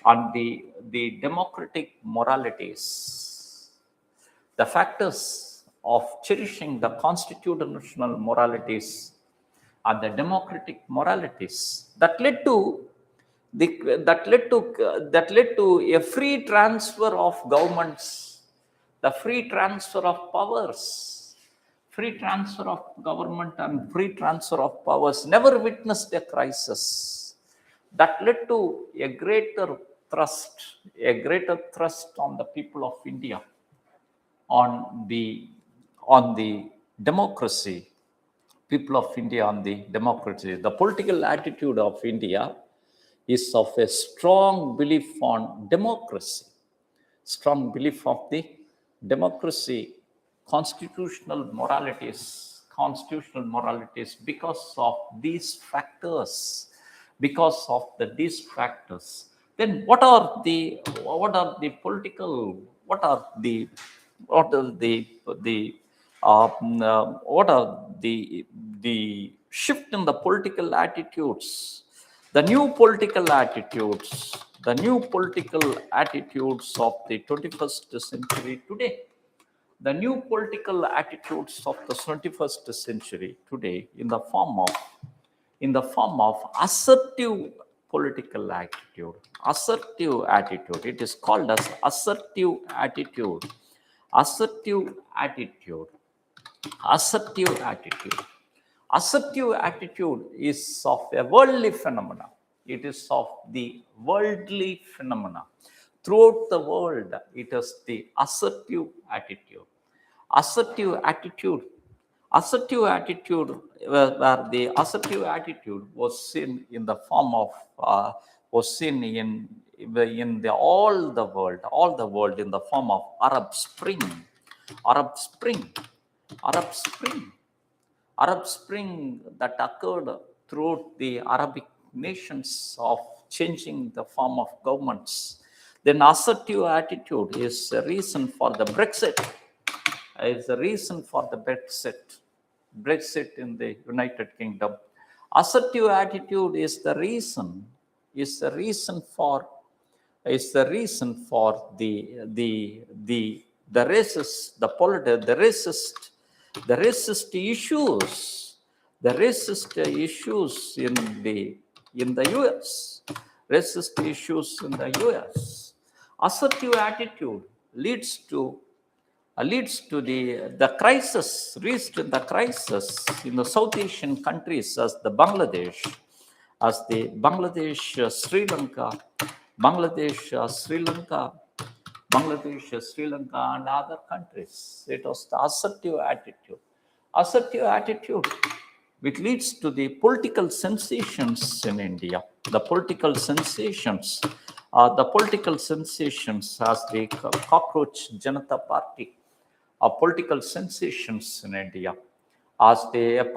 and the democratic moralities, the factors of cherishing the constitutional moralities and the democratic moralities, that led to a free transfer of governments, the free transfer of powers, free transfer of government and free transfer of powers never witnessed a crisis. That led to a greater thrust on the people of India, on the democracy, people of India on the democracy. The political attitude of India is of a strong belief on democracy, strong belief of the democracy, constitutional moralities. Because of these factors, then what are the political, what are the shift in the political attitudes, the new political attitudes, of the 21st century today. The new political attitudes of the 21st century today in the form of assertive political attitude. Assertive attitude. It is called as assertive attitude. Assertive attitude. Assertive attitude. Assertive attitude is of a worldly phenomena. It is of the worldly phenomena. Throughout the world, it is the assertive attitude. Assertive attitude. Assertive attitude, where the assertive attitude was seen in the form of, was seen in the all the world in the form of Arab Spring. Arab Spring. Arab Spring. Arab Spring that occurred throughout the Arabic nations of changing the form of governments. Then assertive attitude is a reason for the Brexit. Is the reason for the Brexit in the United Kingdom. Assertive attitude is the reason for the racist, the racist issues in the US. Racist issues in the US. Assertive attitude leads to the crisis, reached the crisis in the South Asian countries as Bangladesh, Sri Lanka, and other countries. It was the assertive attitude. Assertive attitude, which leads to the political sensations in India. The political sensations as the cockroach Janata Party, political sensations in India. As it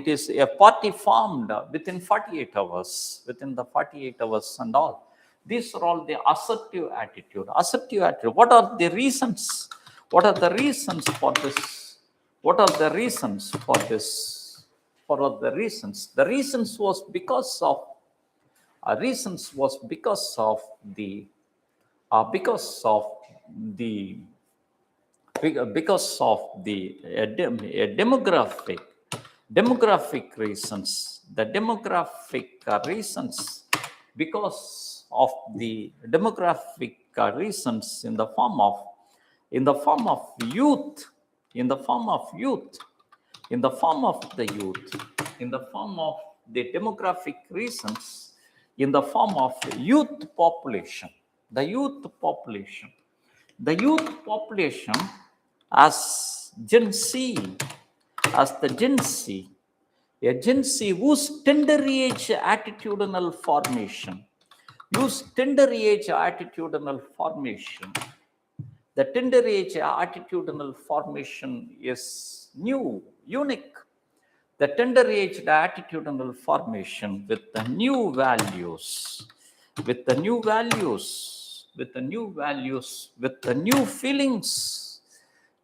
is a party formed within 48 hours, and all. These are all the assertive attitude. Assertive attitude. What are the reasons? What are the reasons for this? The reasons was because of the demographic reasons. The demographic reasons, because of the demographic reasons in the form of youth, in the form of the demographic reasons, in the form of youth population. The youth population as Gen Z, a Gen Z whose tender age attitudinal formation, the tender age attitudinal formation is new, unique. The tender age attitudinal formation with the new values, with the new feelings,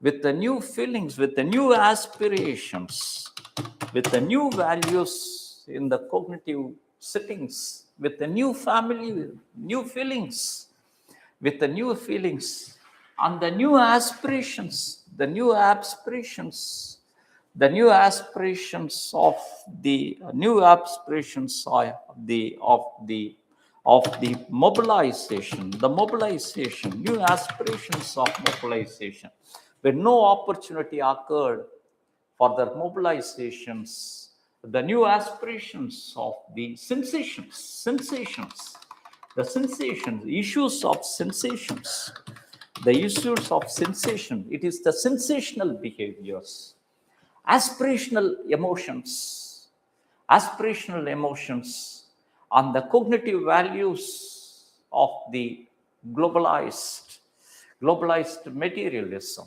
with the new aspirations, with the new values in the cognitive settings, with the new family, new feelings, and the new aspirations of the mobilization, new aspirations of mobilization. When no opportunity occurred for the mobilizations, the new aspirations of the issues of sensations, The issues of sensation. It is the sensational behaviors, aspirational emotions, and the cognitive values of the globalized materialism.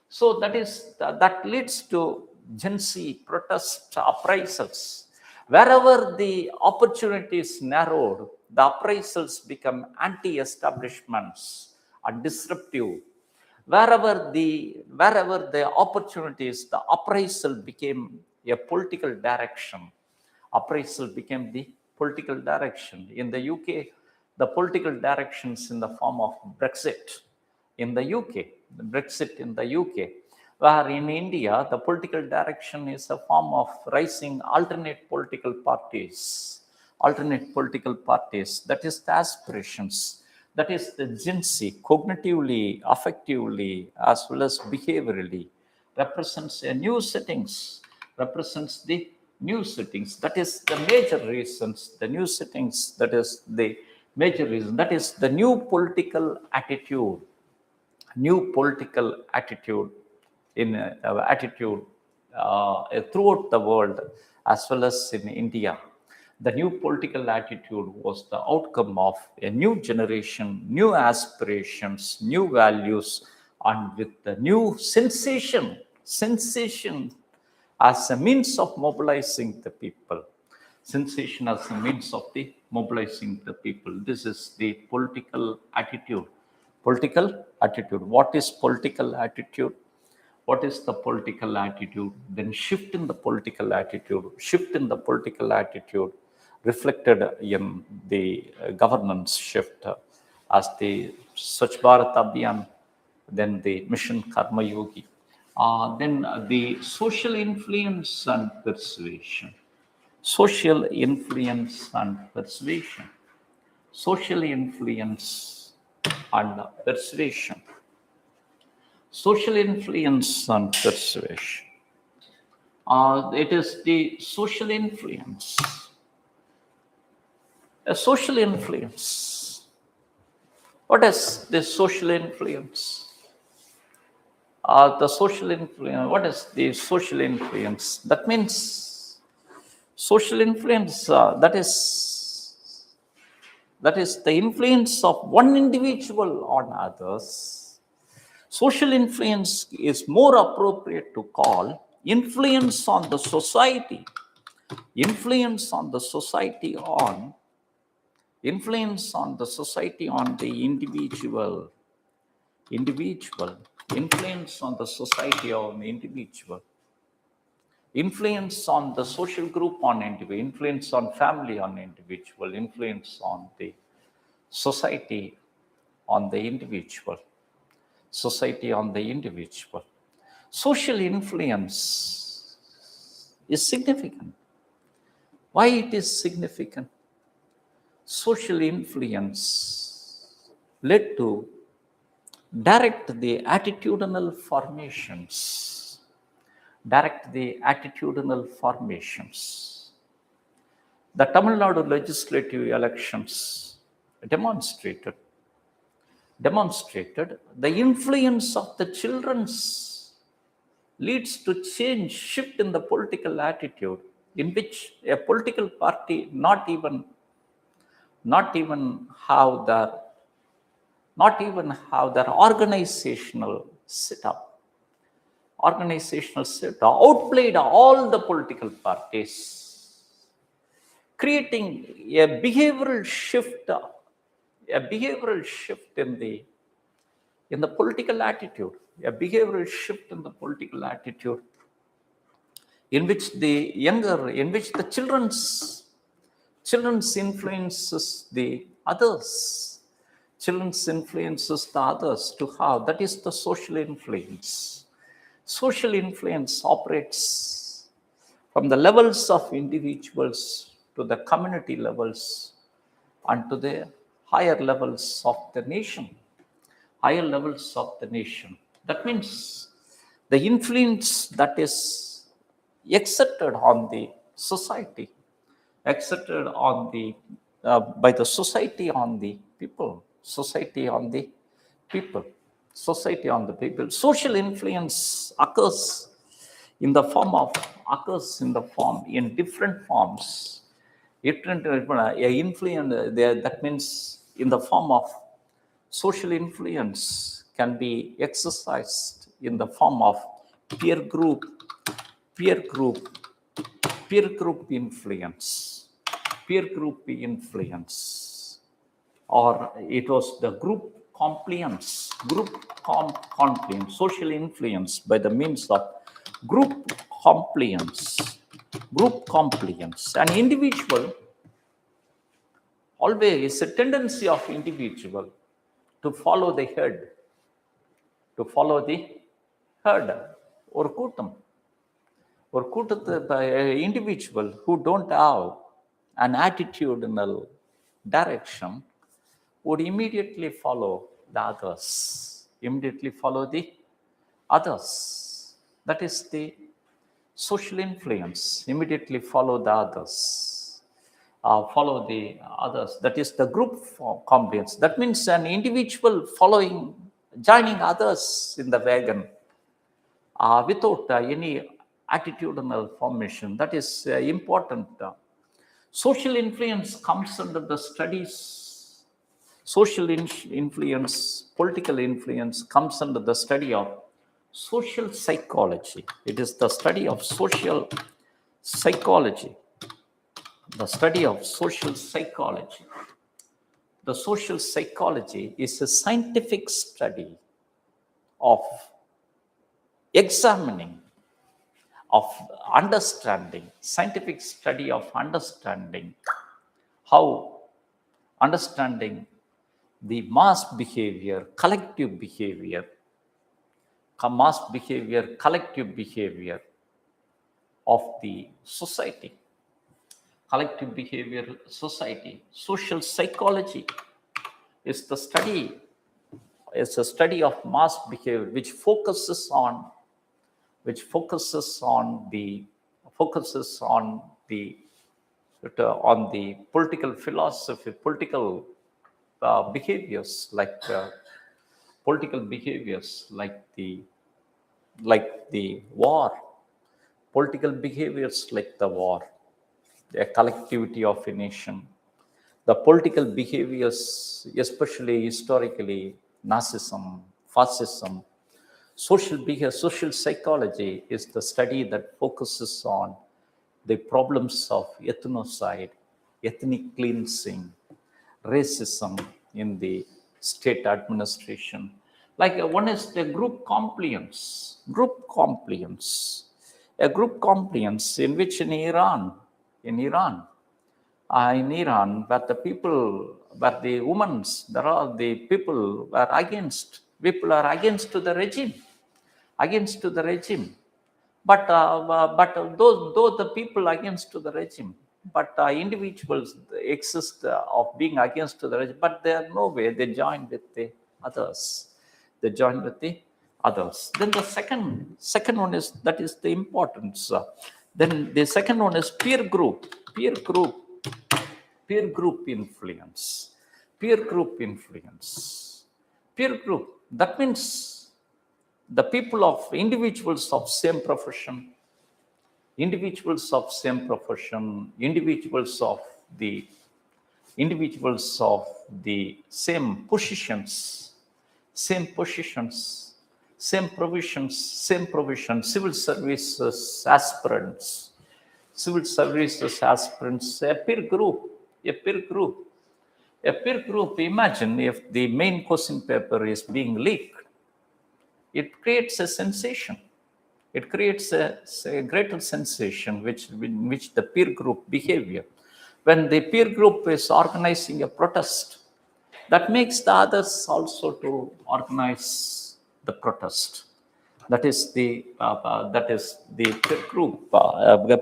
So that leads to Gen Z protest uprisals. Wherever the opportunities narrowed, the uprisals become anti-establishments and disruptive. Wherever the opportunities, the uprisal became a political direction. Appraisal became the political direction. In the UK, the political directions in the form of Brexit in the UK, Brexit in the UK, where in India, the political direction is a form of rising alternate political parties, that is the aspirations, that is the Gen Z, cognitively, affectively, as well as behaviorally, represents a new settings, represents the new settings. That is the major reasons, the new settings, that is the major reason, that is the new political attitude, throughout the world as well as in India. The new political attitude was the outcome of a new generation, new aspirations, new values, and with the new sensation as a means of mobilizing the people. Sensation as a means of the mobilizing the people. This is the political attitude. Political attitude. What is political attitude? What is the political attitude? Then shift in the political attitude. Shift in the political attitude reflected in the governance shift as the Swachh Bharat Abhiyan, then the Mission Karma Yogi, then the social influence and persuasion. Social influence and persuasion. Social influence and persuasion. Social influence and persuasion. It is the social influence. A social influence. What is the social influence? The social influence. What is the social influence? That means social influence. That is the influence of one individual on others. Social influence is more appropriate to call influence on the society. Influence on the society on the individual. Influence on the society on the individual. Influence on the social group on individual. Influence on family on individual. Influence on the society on the individual. Society on the individual. Social influence is significant. Why it is significant? Social influence led to direct the attitudinal formations. The Tamil Nadu legislative elections demonstrated the influence of the children's leads to shift in the political attitude, in which a political party not even have their organizational setup outplayed all the political parties, creating a behavioral shift in the political attitude, in which the children's influences the others. To how? That is the social influence. Social influence operates from the levels of individuals to the community levels and to the higher levels of the nation. That means the influence that is exerted on the society, by the society on the people. society on the people. Social influence occurs in the form of in different forms. That means in the form of social influence can be exercised in the form of peer group, peer group, peer group influence, peer group influence, or it was the compliance, social influence by the means of group compliance, An individual, always a tendency of individual to follow the herd, to follow the herd, or கூட்டம், ஒரு கூட்டத்தை individual who don't have an attitudinal direction would immediately follow the others, That is the social influence, immediately follow the others. That is the group compliance. That means an individual joining others in the wagon without any attitudinal formation. That is important. Social influence comes under the studies. Political influence comes under the study of social psychology. It is the study of social psychology. The study of social psychology. The social psychology is a scientific study of examining, of understanding, scientific study of understanding the mass behavior, collective behavior of the society. Collective behavior society. Social psychology is a study of mass behavior which focuses on the political philosophy, political behaviors like the war, political behaviors like the war, the collectivity of a nation, the political behaviors, especially historically, Nazism, fascism. Social psychology is the study that focuses on the problems of ethnocide, ethnic cleansing, racism in the state administration. One is the group compliance. A group compliance in which in Iran, where the people, where the women, there are the people were against. People are against to the regime. But though the people against to the regime, but individuals exist of being against to the regime, but they are no way. They join with the others. Then the second one is, that is the importance. Then the second one is peer group influence. Peer group, that means the people of individuals of same profession, individuals of the same positions, same provisions, civil services aspirants, a peer group. Imagine if the main question paper is being leaked. It creates a sensation. It creates a greater sensation in which the peer group behavior. When the peer group is organizing a protest, that makes the others also to organize the protest. That is the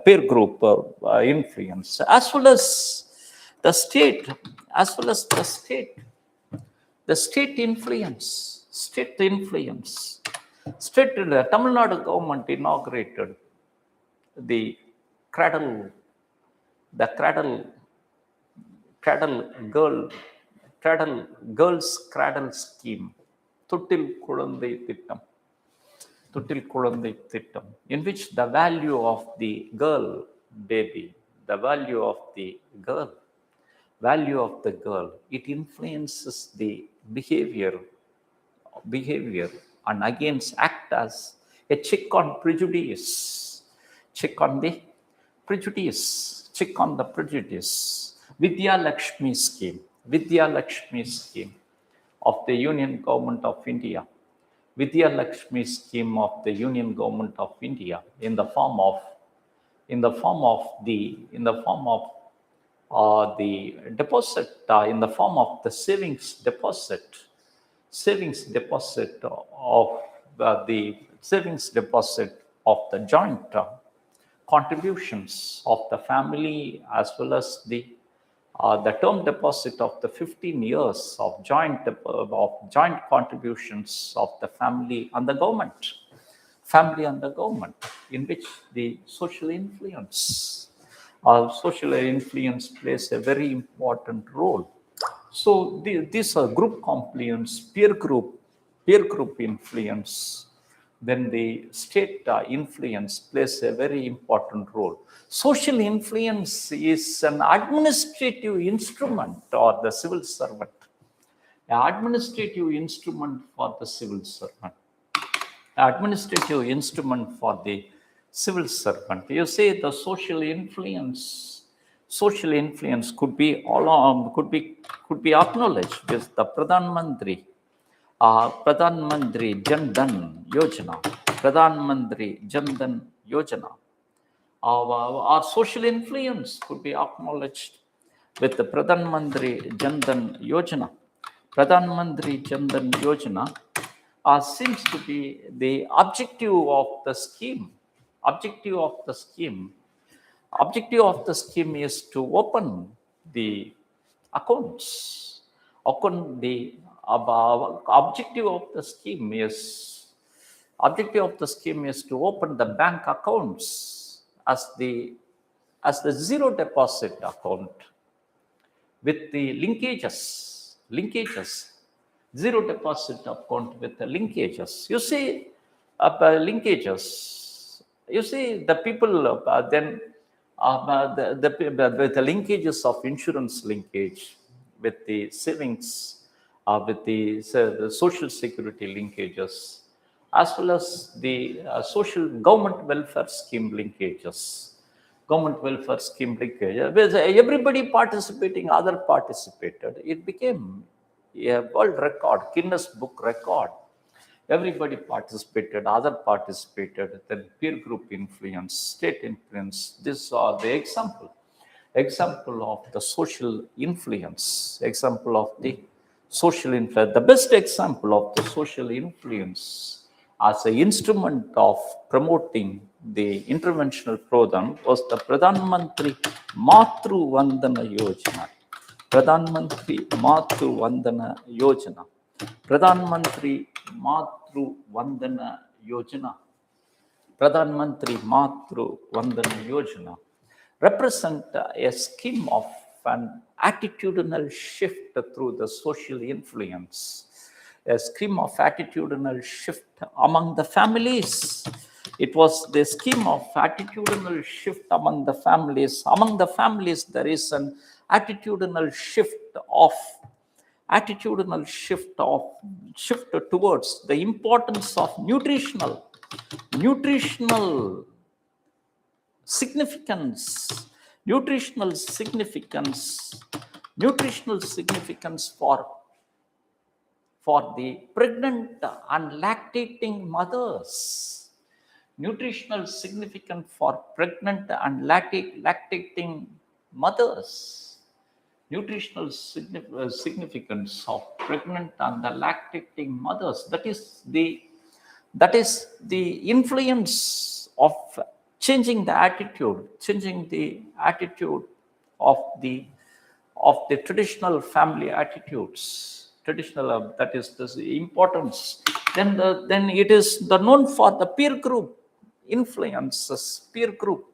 peer group influence, as well as the state influence. Tamil Nadu government inaugurated the girls cradle scheme தொட்டில் குழந்தை திட்டம், தொட்டில் குழந்தை திட்டம், in which the value of the girl baby, the value of the girl, value of the girl, it influences the behavior and against act as a check on prejudice, check on the prejudice, check on the prejudice. Vidya Lakshmi scheme, Vidya Lakshmi scheme of the Union Government of India, Vidya Lakshmi scheme of the Union Government of India, in the form of the deposit, in the form of the savings deposit of the savings deposit of the joint contributions of the family, as well as the term deposit of the 15 years of joint contributions of the family and the government, in which the social influence plays a very important role. So these are group compliance, peer group influence. Then the state influence plays a very important role. Social influence is an administrative instrument or the civil servant, an administrative instrument for the civil servant, administrative instrument for the civil servant. You say the social influence could be acknowledged with the Pradhan Mantri Jan Dhan Yojana, Pradhan Mantri Jan Dhan Yojana. Our social influence could be acknowledged with the Pradhan Mantri Jan Dhan Yojana. Pradhan Mantri Jan Dhan Yojana seems to be the objective of the scheme. Objective of the scheme is to open the accounts. Objective of the scheme is to open the bank accounts as the zero deposit account with the linkages, zero deposit account with the linkages. You see, linkages. You see, the people then with the linkages of insurance linkage, with the savings, with the social security linkages, as well as the social government welfare scheme linkages. With everybody participating, other participated. It became a world record, Guinness Book record. Everybody participated, other participated, then peer group influence, state influence. These are the example of the social influence, the best example of the social influence as an instrument of promoting the interventional program was the Pradhan Mantri Matru Vandana Yojana. Pradhan Mantri Matru Vandana Yojana. Pradhan Mantri Matru Vandana Yojana. Pradhan Mantri Matru Vandana Yojana represent a scheme of an attitudinal shift through the social influence, a scheme of attitudinal shift among the families. It was the scheme of attitudinal shift among the families. Among the families, there is an attitudinal shift towards the importance of nutritional significance for the pregnant and lactating mothers. Nutritional significance for pregnant and lactating mothers. Nutritional significance of pregnant and the lactating mothers. That is the influence of changing the attitude of the traditional family attitudes. That is the importance. Then it is known for the peer group influences. Peer group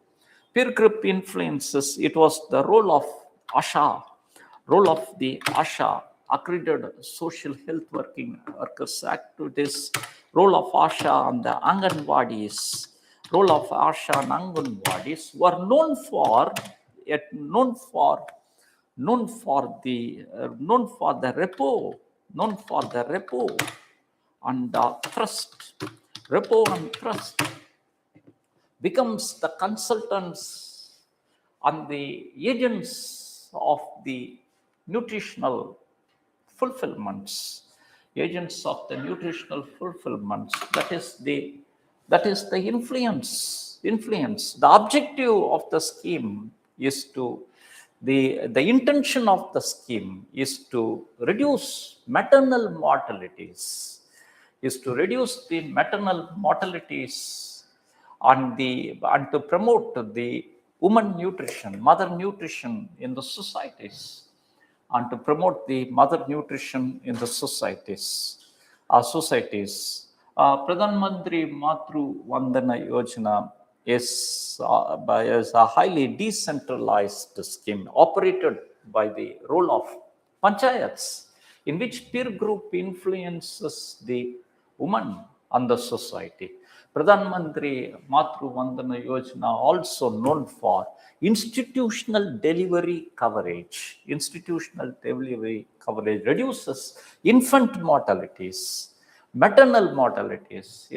influences. It was the role of the Asha accredited social health workers activities, role of ASHA and the Anganwadis, role of ASHA and Anganwadis were known for the repo and trust. Repo and trust becomes the consultants and the agents of the nutritional fulfillments, that is the influence. The objective of the scheme is to the intention of the scheme is to reduce maternal mortalities, and to promote the mother nutrition in the societies, and to promote the mother nutrition in the societies. Pradhan Mantri Matru Vandana Yojana is a highly decentralized scheme operated by the role of panchayats, in which peer group influences the woman and the society. Pradhan Mantri Matru Vandana Yojana, also known for institutional delivery coverage, reduces infant mortalities, maternal mortalities,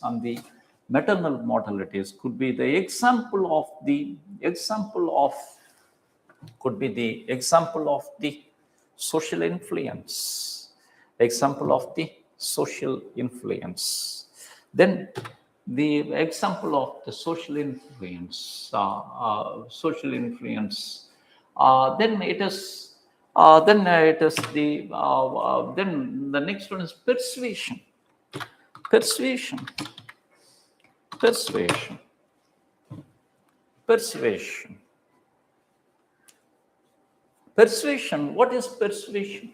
and the maternal mortalities could be the example of the social influence. Then the example of the social influence. Then it is. Then the next one is persuasion. Persuasion. What is persuasion?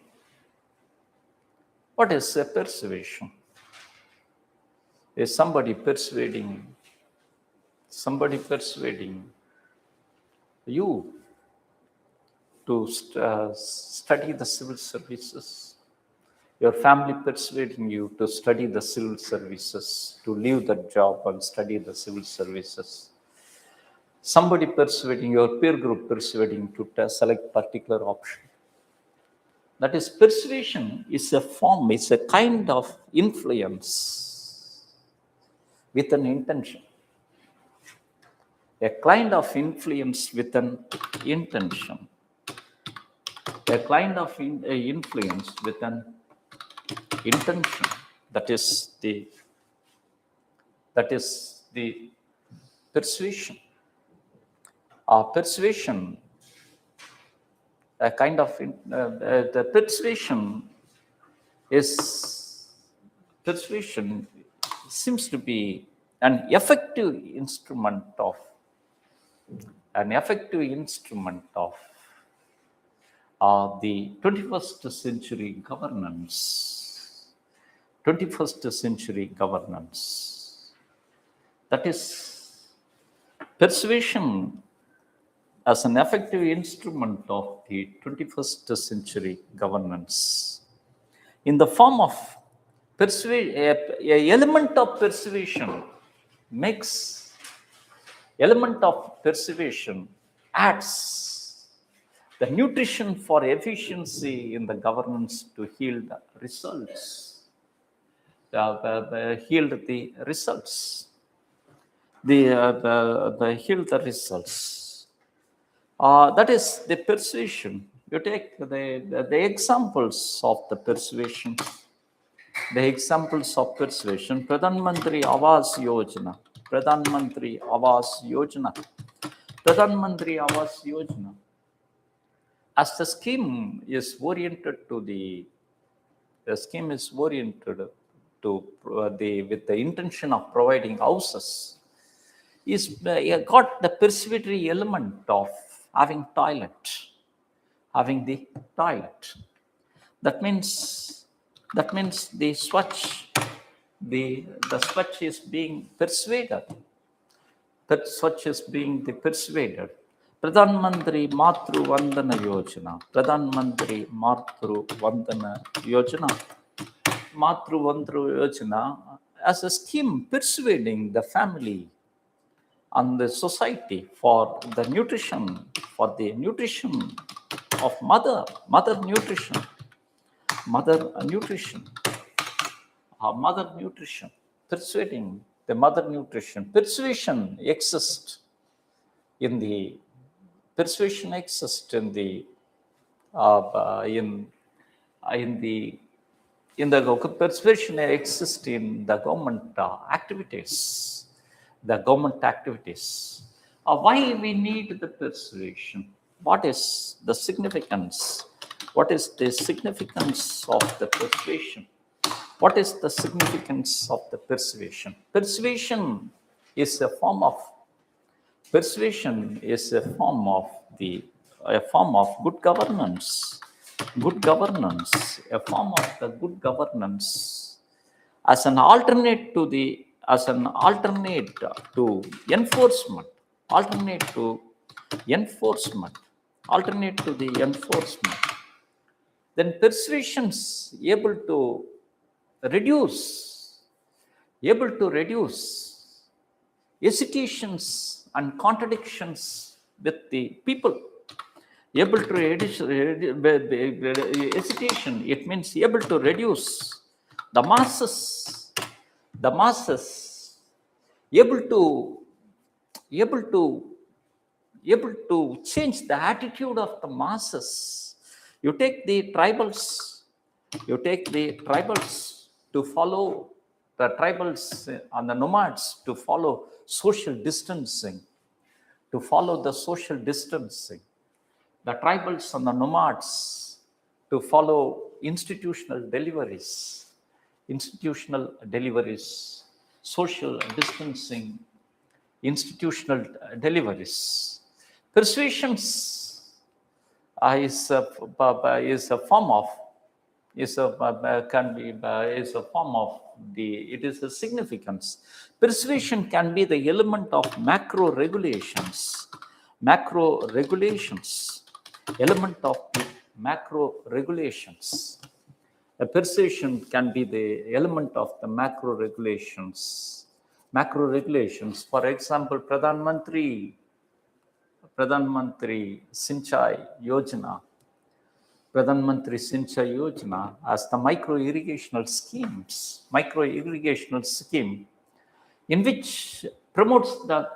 What is a persuasion? Is somebody persuading you to study the civil services? Your family persuading you to study the civil services, to leave that job and study the civil services. Somebody persuading, your peer group persuading to select particular option. That is, persuasion is a form, it's a kind of influence with an intention. A kind of influence with an intention. That is the persuasion. Persuasion, a kind of the persuasion seems to be an effective instrument of the 21st century governance. That is, persuasion as an effective instrument of the 21st century governance. In the form of persuasion, element of persuasion adds the nutrition for efficiency in the governance to yield results. Yield the results. That is the persuasion. You take the examples of the persuasion. Pradhan Mantri Awas Yojana. As the scheme is oriented with the intention of providing houses, is got the persuasive element of having the toilet. That means the Swachh is being persuaded. That Swachh is being persuaded Pradhan Mantri Matru Vandana Yojana. Pradhan Mantri Matru Vandana Yojana. Matru Vandana Yojana as a scheme persuading the family and the society for the nutrition of mother nutrition, persuading the mother nutrition. In the persuasion exists in the in the persuasion exists in the government activities. The government activities. Why we need the persuasion? What is the significance? What is the significance of the persuasion? What is the significance of the persuasion? Persuasion is a form of a form of good governance. Good governance, a form of the good governance as an alternate to enforcement, alternate to the enforcement. Then persuasions reduce able to reduce hesitations and contradictions with the people. Able to reduce hesitation, it means able to reduce the masses, able to change the attitude of the masses. You take the tribals to follow the tribals and the nomads to follow social distancing, the tribals and the nomads to follow institutional deliveries, social distancing, institutional deliveries. Persuasions is a form of it is a significance. Persuasion can be the element of macro regulations. Element of the macro regulations. A persuasion can be the element of the macro regulations. For example, Pradhan Mantri Sinchai Yojana as the micro irrigational scheme in which promotes the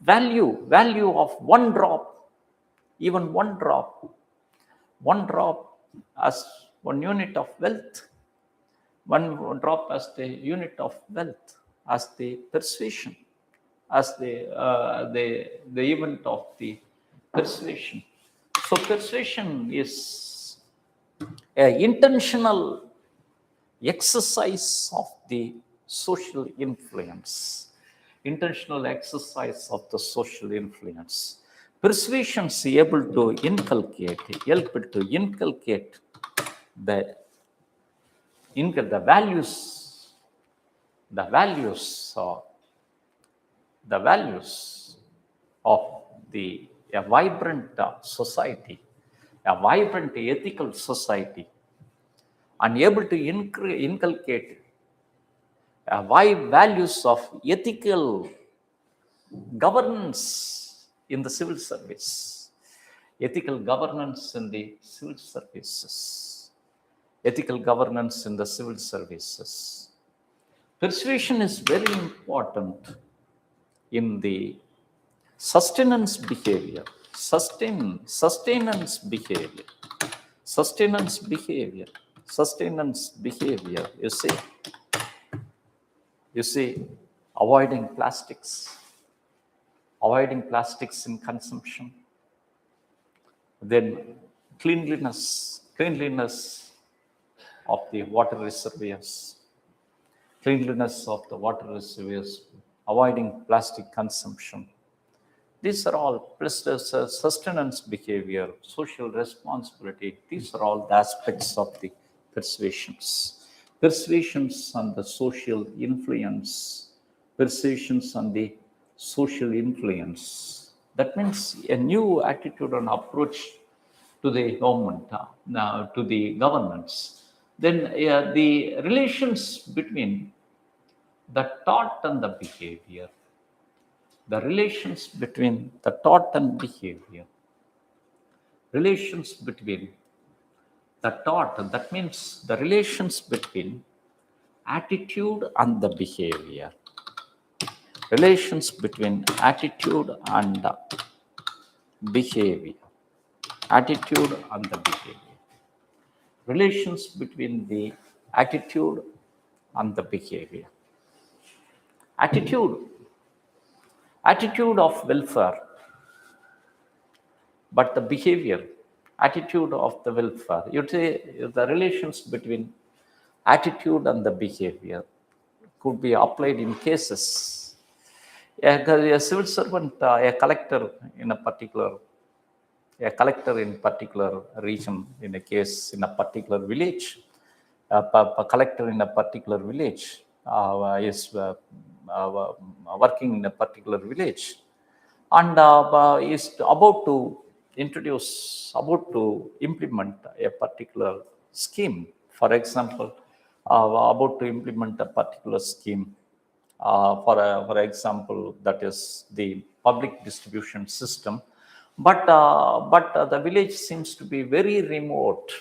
value of one drop as one unit of wealth, one drop as the unit of wealth, as the persuasion, as the event of the persuasion. So persuasion is an intentional exercise of the social influence. Persuasion is able to inculcate the values of a vibrant society, a vibrant ethical society, and able to inculcate values of ethical governance in the civil service, Persuasion is very important in the sustenance behavior. You see, avoiding plastics in consumption. Then cleanliness of the water reservoirs. Avoiding plastic consumption. These are all sustenance behavior, social responsibility. These are all the aspects of the persuasions. Persuasions on the social influence. That means a new attitude and approach to the government, now to the governance. Then the relations between the thought and the behavior, the relations between the thought and behavior, relations between the thought, that means the relations between attitude and the behavior, relations between attitude and behavior, attitude and the behavior, relations between the attitude and the behavior, attitude, attitude of welfare, but the behavior, attitude of the welfare. You'd say the relations between attitude and the behavior could be applied in cases. A civil servant, a collector in a particular, a collector in particular region, in a case in a particular village, a collector in a particular village is working in a particular village, and is about to introduce, about to implement a particular scheme. For example, about to implement a particular scheme, for example, that is the public distribution system. But the village seems to be very remote,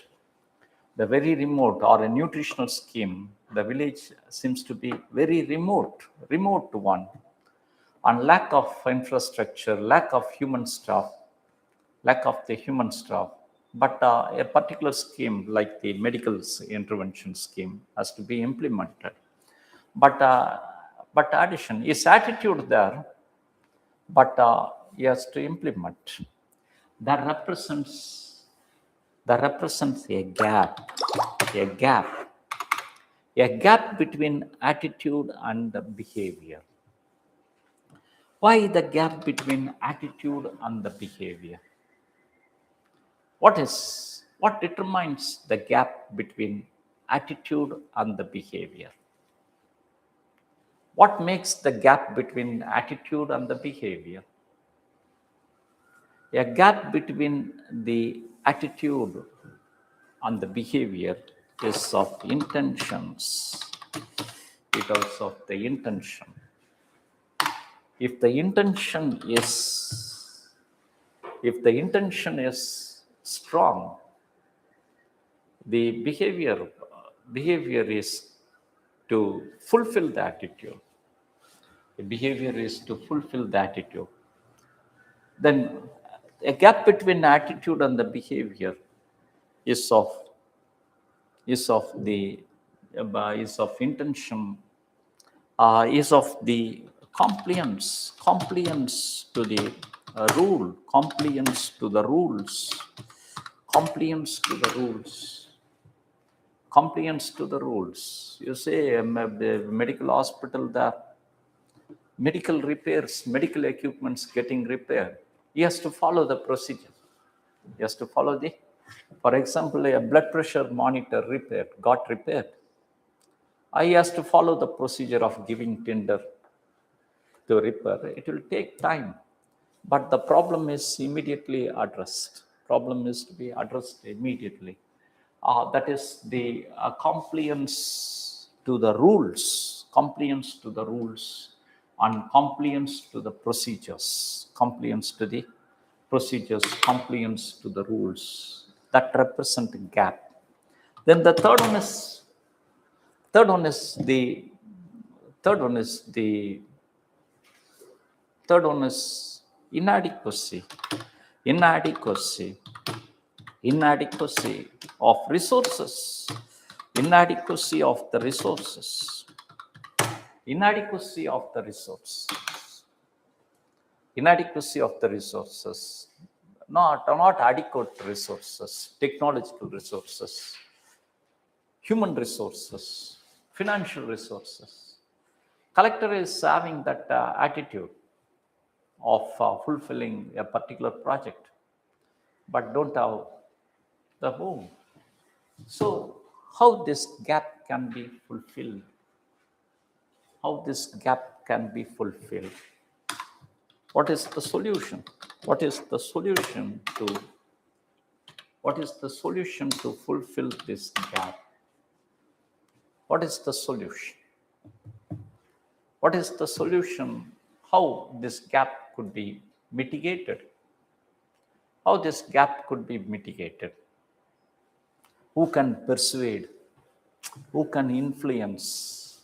the very remote, or a nutritional scheme. The village seems to be very remote one, and lack of infrastructure, lack of human staff, lack of the human staff. But a particular scheme like the medical intervention scheme has to be implemented. But addition is attitude there, but he has to implement. That represents a gap, a gap, a gap between attitude and behavior. Why the gap between attitude and the behavior? What determines the gap between attitude and the behavior? What makes the gap between attitude and the behavior? A gap between the attitude and the behavior is of intentions. It is of the intention. If the intention is strong, the behavior is to fulfill the attitude. The behavior is to fulfill the attitude. Then a gap between attitude and the behavior is of the is of intention, is of the compliance to the rule, compliance to the rules, compliance to the rules, compliance to the rules. You say the medical hospital, the medical repairs, medical equipments getting repaired, he has to follow the procedure. He has to follow the, for example, a blood pressure monitor got repaired. He has to follow the procedure of giving tender to repair. It will take time, but the problem is immediately addressed. Problem is to be addressed immediately. That is the compliance to the rules, compliance to the rules, and compliance to the procedures, compliance to the procedures, compliance to the rules. That represent a gap. Then the third one is inadequacy, inadequacy, inadequacy of resources, inadequacy of the resources, inadequacy of the resources, inadequacy of the resources, not adequate resources, technological resources, human resources, financial resources. Collector is having that attitude of fulfilling a particular project, but don't have the home. So how this gap can be fulfilled? How this gap can be fulfilled? What is the solution? What is the solution to fulfill this gap? What is the solution? What is the solution? How this gap could be mitigated? How this gap could be mitigated? Who can persuade? Who can influence?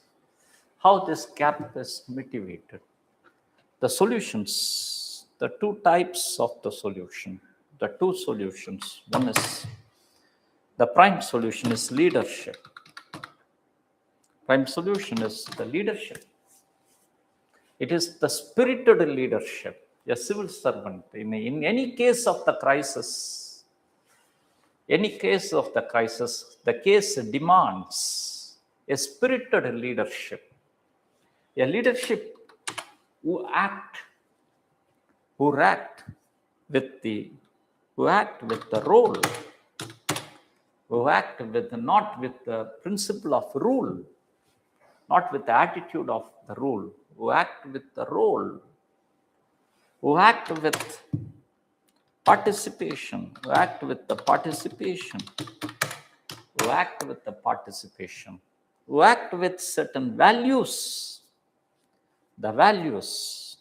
How this gap is mitigated? The solutions, the two types of the solution, the two solutions. One is, the prime solution is leadership. Prime solution is the leadership. It is the spirited leadership. A civil servant, in any case of the crisis, the case demands a spirited leadership. A leadership who act with the role, who act with not with the principle of rule, not with the attitude of the rule, who act with the role, who act with participation, who act with the participation, who act with the participation, who act with certain values, the values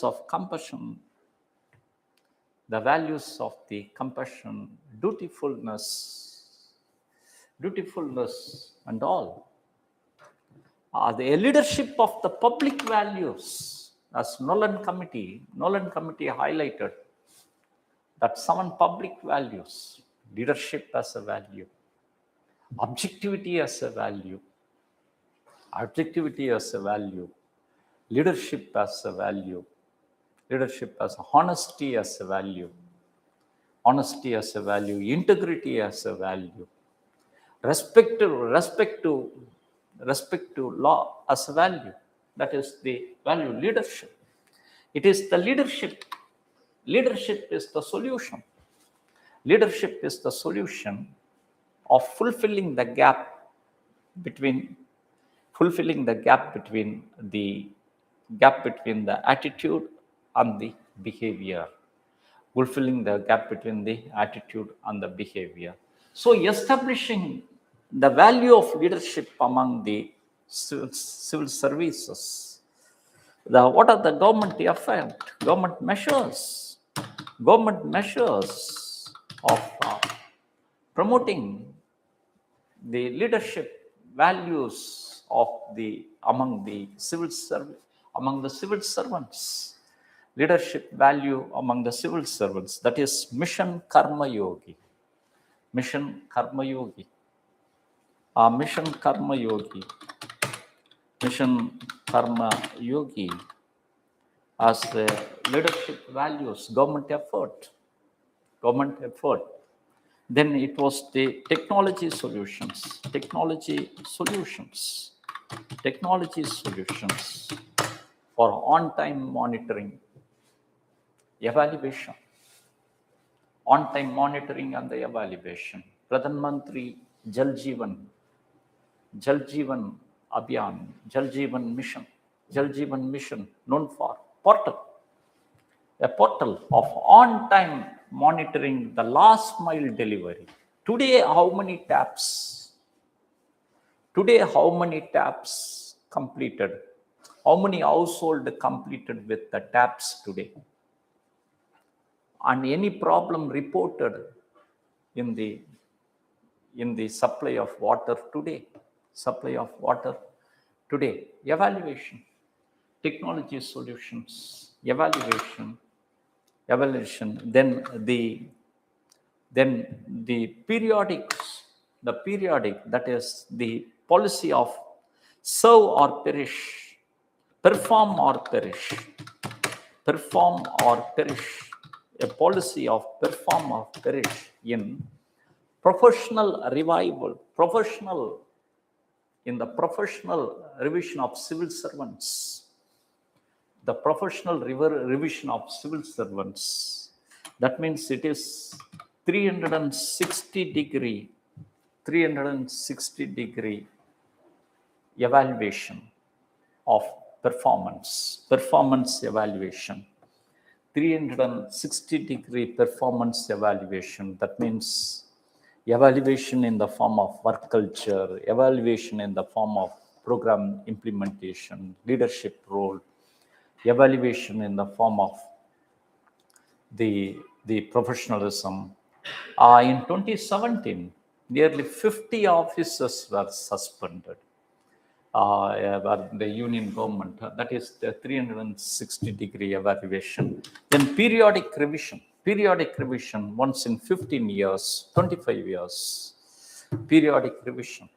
of compassion, the values of the compassion, dutifulness and all. The leadership of the public values, as Nolan Committee highlighted that 7 public values: leadership as a value, objectivity as a value, leadership as a value, leadership as honesty as a value, integrity as a value, respect to law as a value. That is the value leadership. It is the leadership. Leadership is the solution. Leadership is the solution of fulfilling the gap between the attitude and the behavior. Fulfilling the gap between the attitude and the behavior. So establishing the value of leadership among the civil services. What are the government measures of promoting the leadership values of among the civil servants? Leadership value among the civil servants, that is mission karma yogi. Mission karma yogi as the leadership values, government effort. Then it was the technology solutions for on-time monitoring, evaluation. On-time monitoring and the evaluation. Pradhan Mantri Jal Jeevan Abhiyan, Jal Jeevan Mission, known for a portal of on-time monitoring the last mile delivery. Today, how many taps completed? How many household completed with the taps today? And any problem reported in the supply of water today? Evaluation, technology solutions, evaluation. Then the periodic, that is the policy of serve or perish, perform or perish, a policy of perform or perish in professional revival, in the professional revision of civil servants. The professional revision of civil servants. That means it is 360 degree evaluation of performance evaluation. 360-degree performance evaluation. That means evaluation in the form of work culture, evaluation in the form of program implementation, leadership role, evaluation in the form of the professionalism. In 2017, nearly 50 officers were suspended by the union government. That is the 360-degree evaluation. Then periodic revision once in 15 years, 25 years. Periodic revision,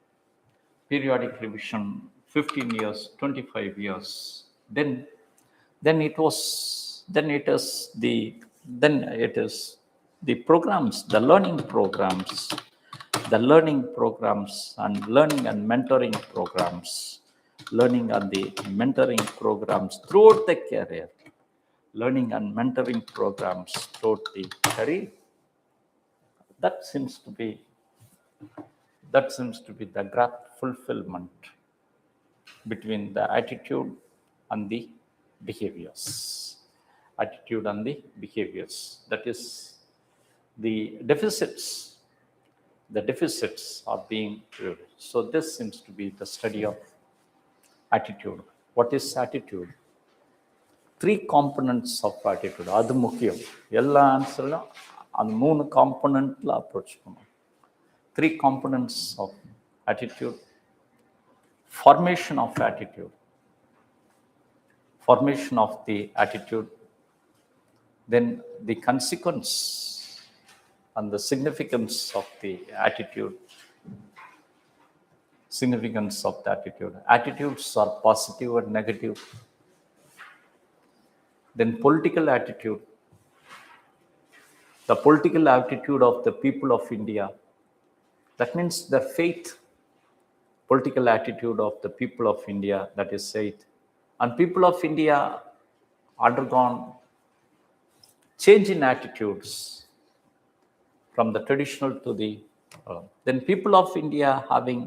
15 years, 25 years. Then it is the programs, the learning programs and learning and mentoring programs, throughout the career, learning and mentoring programs throughout the career. That seems to be the gap fulfillment between the attitude and the behaviors. That is the deficits. The deficits are being filled. So this seems to be the study of attitude. What is attitude? 3 components of attitude. அது முக்கியம். எல்லா ஆன்சர்லும் அந்த 3 காம்பனன்ட்ல approach பண்ணணும். 3 components of attitude. Formation of the attitude, then the consequence and the significance of the attitude. Attitudes are positive and negative. Then political attitude, the political attitude of the people of India. That means the faith, political attitude of the people of India, that is faith. And people of India undergone change in attitudes from the traditional to the then people of India having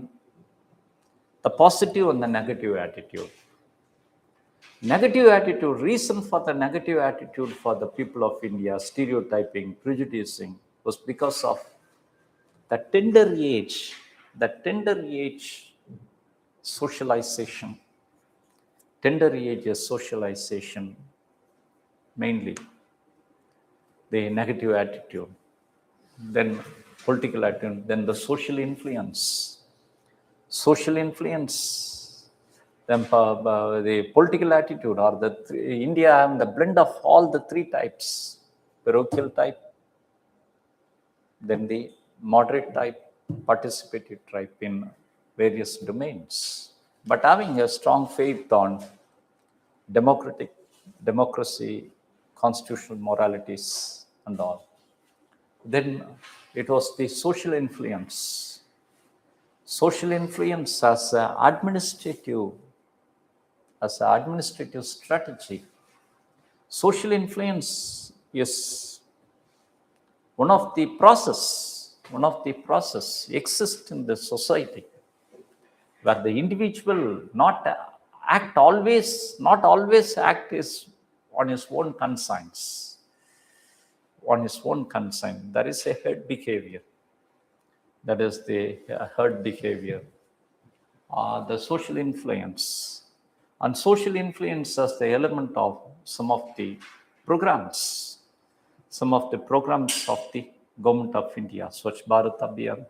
the positive and the negative attitude. Reason for the negative attitude for the people of India, stereotyping, prejudicing, was because of the tender age socialization. Mainly the negative attitude, then political attitude, then the social influence, then the political attitude, or the India and the blend of all the 3 types, parochial type, then the moderate type, participative type in various domains, but having a strong faith on democracy, constitutional moralities and all. Then it was the social influence as an administrative strategy. Social influence is one of the process exists in the society, where the individual not always act is on his own conscience. There is a herd behavior. That is the herd behavior. The social influence. And social influence as the element of some of the programs of the Government of India, Swachh Bharat Abhiyan,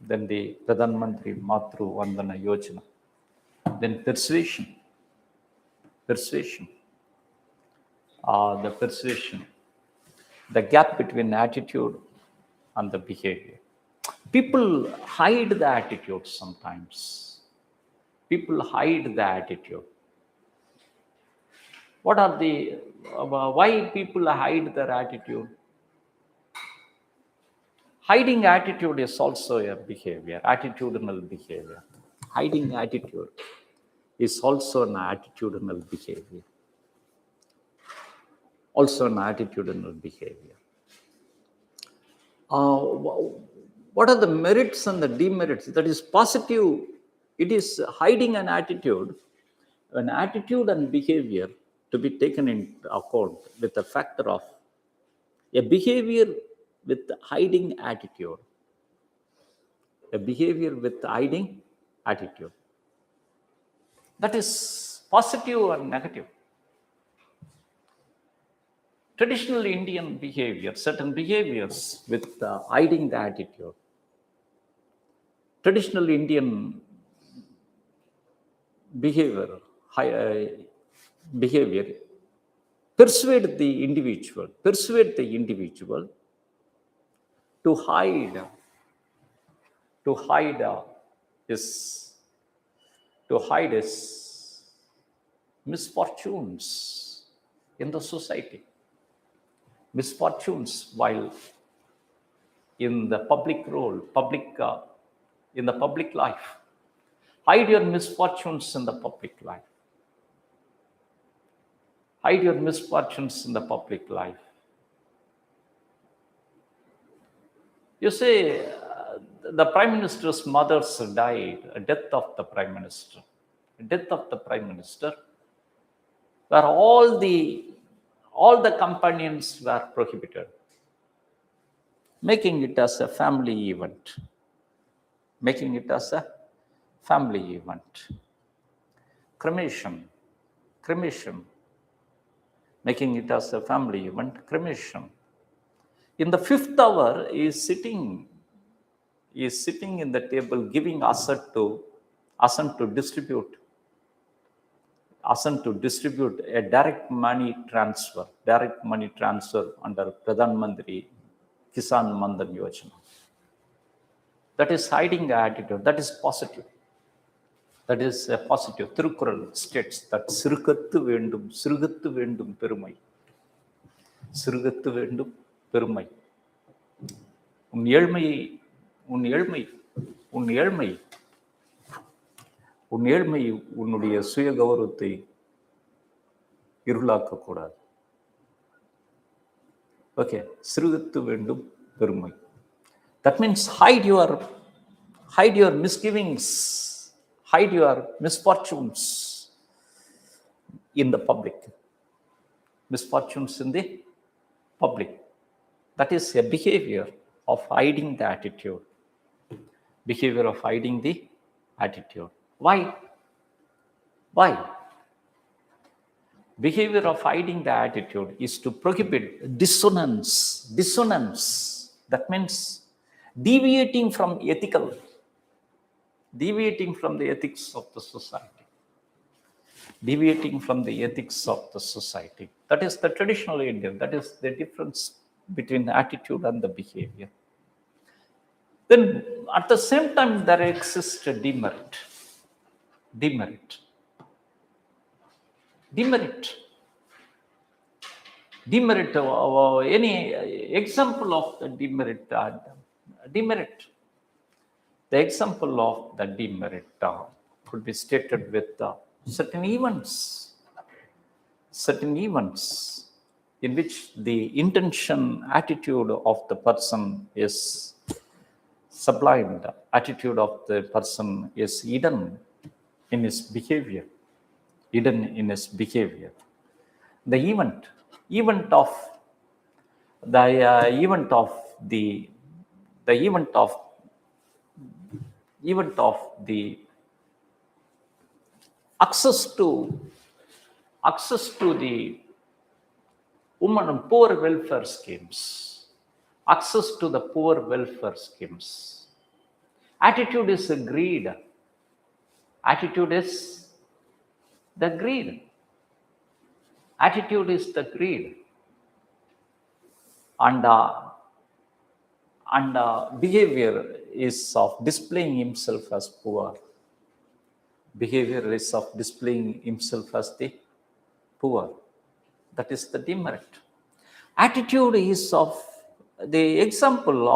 then the Pradhan Mantri Matru Vandana Yojana, then persuasion, the gap between attitude and the behavior. People hide the attitude sometimes. What are the why people hide their attitude? Hiding attitude is also a behavior, attitudinal behavior. Hiding attitude is also an attitudinal behavior. What are the merits and the demerits? That is positive. It is hiding an attitude and behavior to be taken into account with a factor of a behavior with hiding attitude. A behavior with hiding attitude. That is positive or negative. Traditional Indian behavior, certain behaviors with hiding the attitude. Traditional Indian behavior, behavior persuade the individual to hide his misfortunes in the society, misfortunes while in the public role, in the public life. Hide your misfortunes in the public life. Hide your misfortunes in the public life. You say the Prime Minister's mother's died, death of the Prime Minister. Death of the Prime Minister, where all the companions were prohibited, making it as a family event. Making it as a family event. Cremation, making it as a family event, cremation. In the 5th hour, he is sitting in the table, giving assent to distribute a direct money transfer under Pradhan Mantri Kisan Mandan Yojana. That is hiding the attitude. That is positive. That is a positive. Thirukural states that Sirugattu vendum perumai. Sirugattu vendum perumai. உன் ஏழ்மை உன்னுடைய சுய கௌரவத்தை இருளாக்க கூடாது. Okay, சிறுகத்து வேண்டும் பெருமை. That means hide your misgivings, hide your misfortunes in the public. Misfortunes in the public. That is a behavior of hiding the attitude. Behavior of hiding the attitude. Why? Behavior of hiding the attitude is to prohibit dissonance. That means deviating from the ethics of the society. That is the traditional Indian. That is the difference between the attitude and the behavior. Then at the same time, there exists a demerit. Any example of the demerit? The example of the demerit could be stated with certain events in which the intention, attitude of the person is sublimed, attitude of the person is hidden in his behavior. The event of the access to the women and poor welfare schemes. Access to the poor welfare schemes. Attitude is a greed. Attitude is the greed. And behavior is of displaying himself as poor. Behavior is of displaying himself as the poor. That is the demerit. Attitude is of the example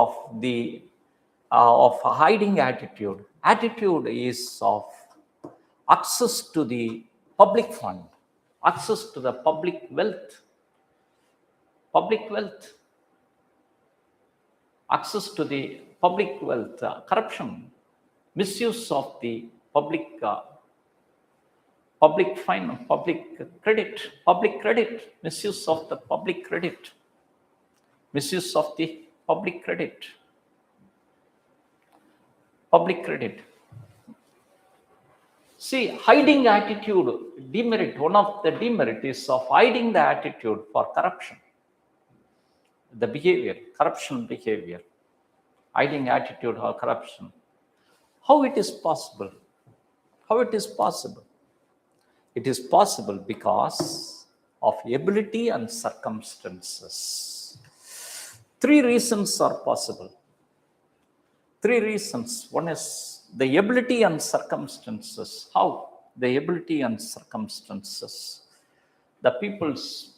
of hiding attitude. Attitude is of access to the public fund, access to the public wealth, access to the public wealth, corruption, misuse of the public credit, misuse of the public credit, misuse of the public credit, public credit. See, hiding attitude, demerit, one of the demerit is of hiding the attitude for corruption, the behavior, corruption behavior, hiding attitude or corruption. How it is possible? How it is possible? It is possible because of ability and circumstances. Three reasons are possible. Three reasons. One is the ability and circumstances. How? The ability and circumstances. The people's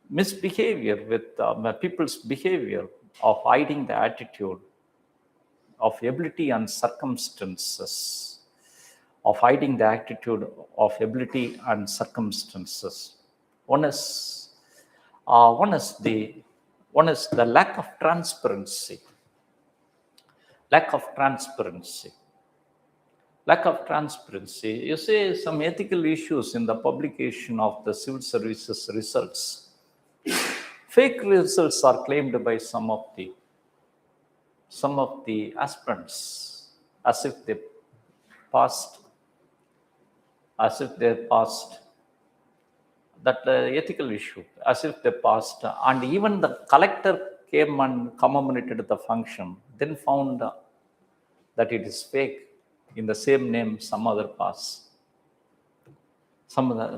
misbehavior with people's behavior of hiding the attitude of ability and circumstances, of hiding the attitude of ability and circumstances. One is the lack of transparency. Lack of transparency. Lack of transparency. You see some ethical issues in the publication of the civil services results. Fake results are claimed by some of the aspirants as if they passed, that ethical issue, as if they passed, and even the collector came and commemorated the function, then found that it is fake in the same name some other pass.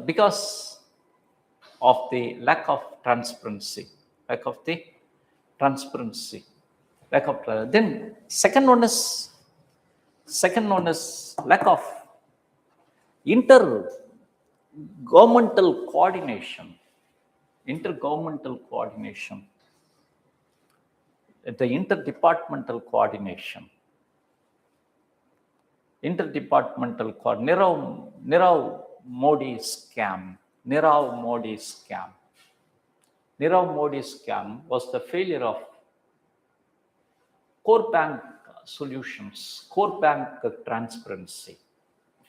Because of the lack of transparency, then second one is lack of intergovernmental coordination. The interdepartmental coordination. Nirav Modi scam. Nirav Modi scam was the failure of core bank solutions, core bank transparency,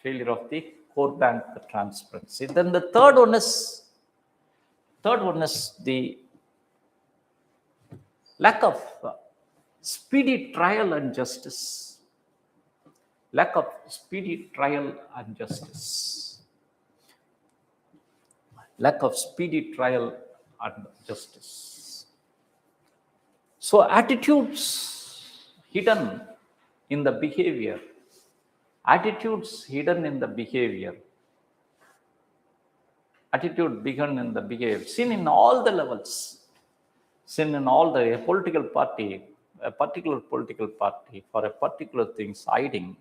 failure of the core bank transparency. Then the third one is the lack of speedy trial and justice. Lack of speedy trial and justice. Lack of speedy trial and justice. So attitudes hidden in the behavior. Attitudes hidden in the behavior. Attitude begun in the behavior. Seen in all the levels. Seen in all the political party, a particular political party for a particular things hiding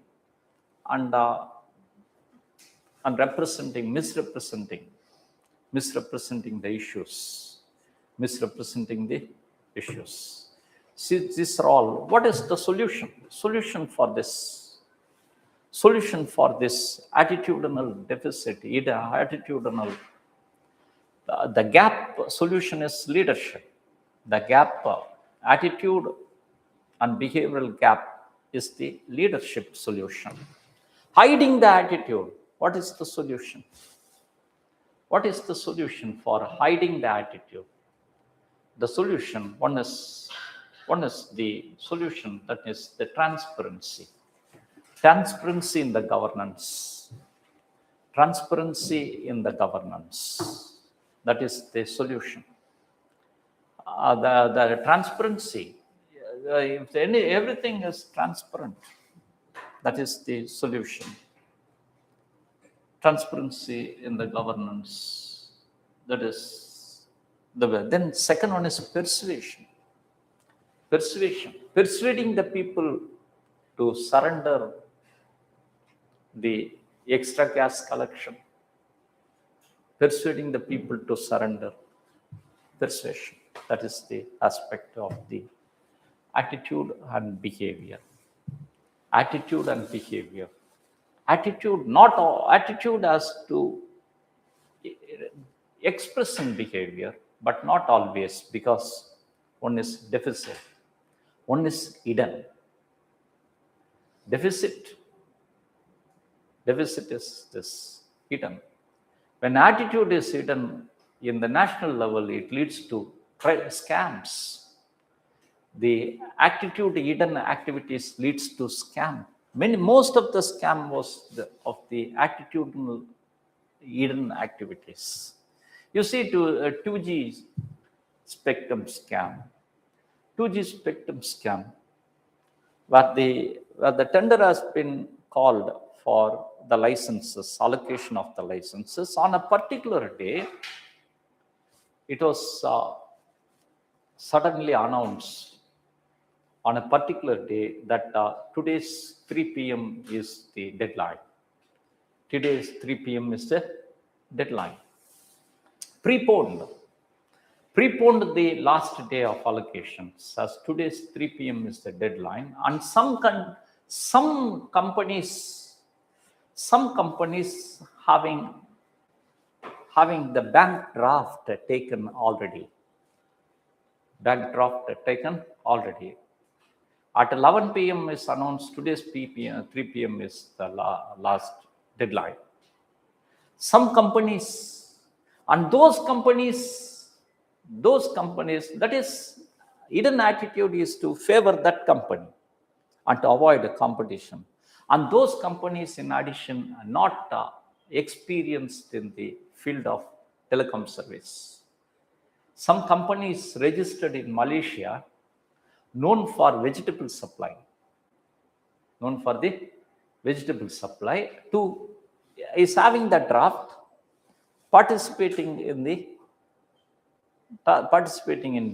and misrepresenting the issues. See, these are all. What is the solution? Solution for this attitudinal deficit, the gap solution is leadership. The gap, attitude and behavioral gap is the leadership solution. Hiding the attitude. What is the solution? What is the solution for hiding the attitude? The solution, one is the solution, that is the transparency. Transparency in the governance. Transparency in the governance. That is the solution. The transparency, if everything is transparent, that is the solution. Transparency in the governance, that is the way. Then second one is persuasion. Persuading the people to surrender the extra gas collection. Persuading the people to surrender. Persuasion. That is the aspect of the attitude and behavior. Attitude and behavior. Attitude, not all. Attitude has to express in behavior, but not always, because one is deficit, one is hidden. Deficit deficit is this hidden. When attitude is hidden in the national level, it leads to scams. The attitude hidden activities leads to scam. Most of the scam was of the attitudinal hidden activities. You see, to 2G spectrum scam, 2G spectrum scam, where the tender has been called for the licenses, allocation of the licenses. On a particular day, it was suddenly announced on a particular day that today's 3 p.m. is the deadline. Today's 3 p.m. is the deadline. Preponed the last day of allocations, as today's 3 p.m. is the deadline. And some companies having the bank draft taken already. At 11 p.m. is announced today's 3 p.m. is the last deadline. Some companies, and those companies, that is, hidden attitude is to favor that company and to avoid competition. And those companies, in addition, are not experienced in the field of telecom service. Some companies registered in Malaysia, known for vegetable supply, is having the draft, participating in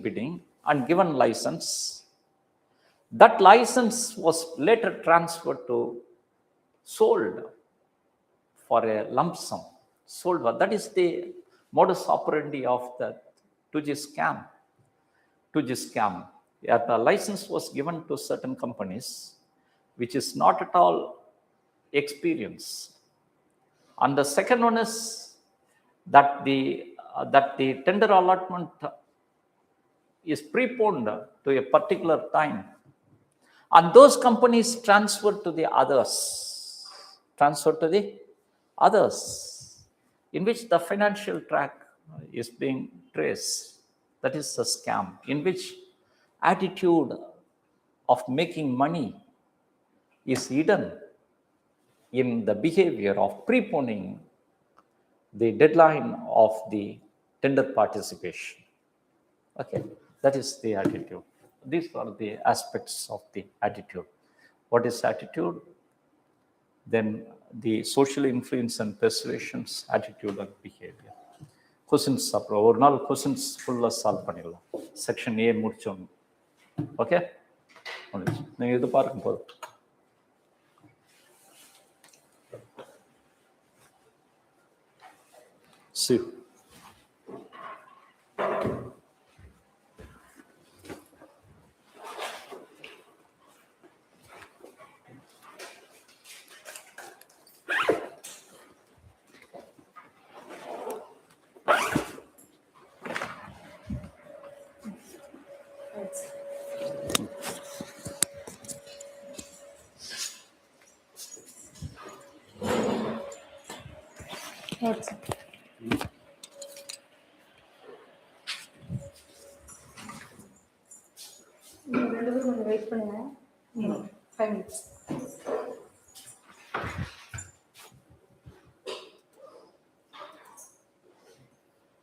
bidding and given license. That license was later transferred to sold for a lump sum. That is the modus operandi of the 2G scam. Yeah, the license was given to certain companies, which is not at all experienced. And the second one is that the tender allotment is preponed to a particular time, and those companies transfer to the others, in which the financial track is being traced. That is a scam, in which attitude of making money is hidden in the behavior of preponing the deadline of the tender participation. Okay, that is the attitude. These are the aspects of the attitude. What is attitude? Then the social influence and persuasions, attitude and behavior. Questions அப்புறம் ஒரு நாள் questions ஃபுல்லாக solve பண்ணிடலாம். Section A முடிச்சோம். Okay, நீங்கள் இது பார்க்கும் போது see. ரெண்டு பேரும் கொஞ்சம் வெயிட் பண்ணுங்க. 5 minutes.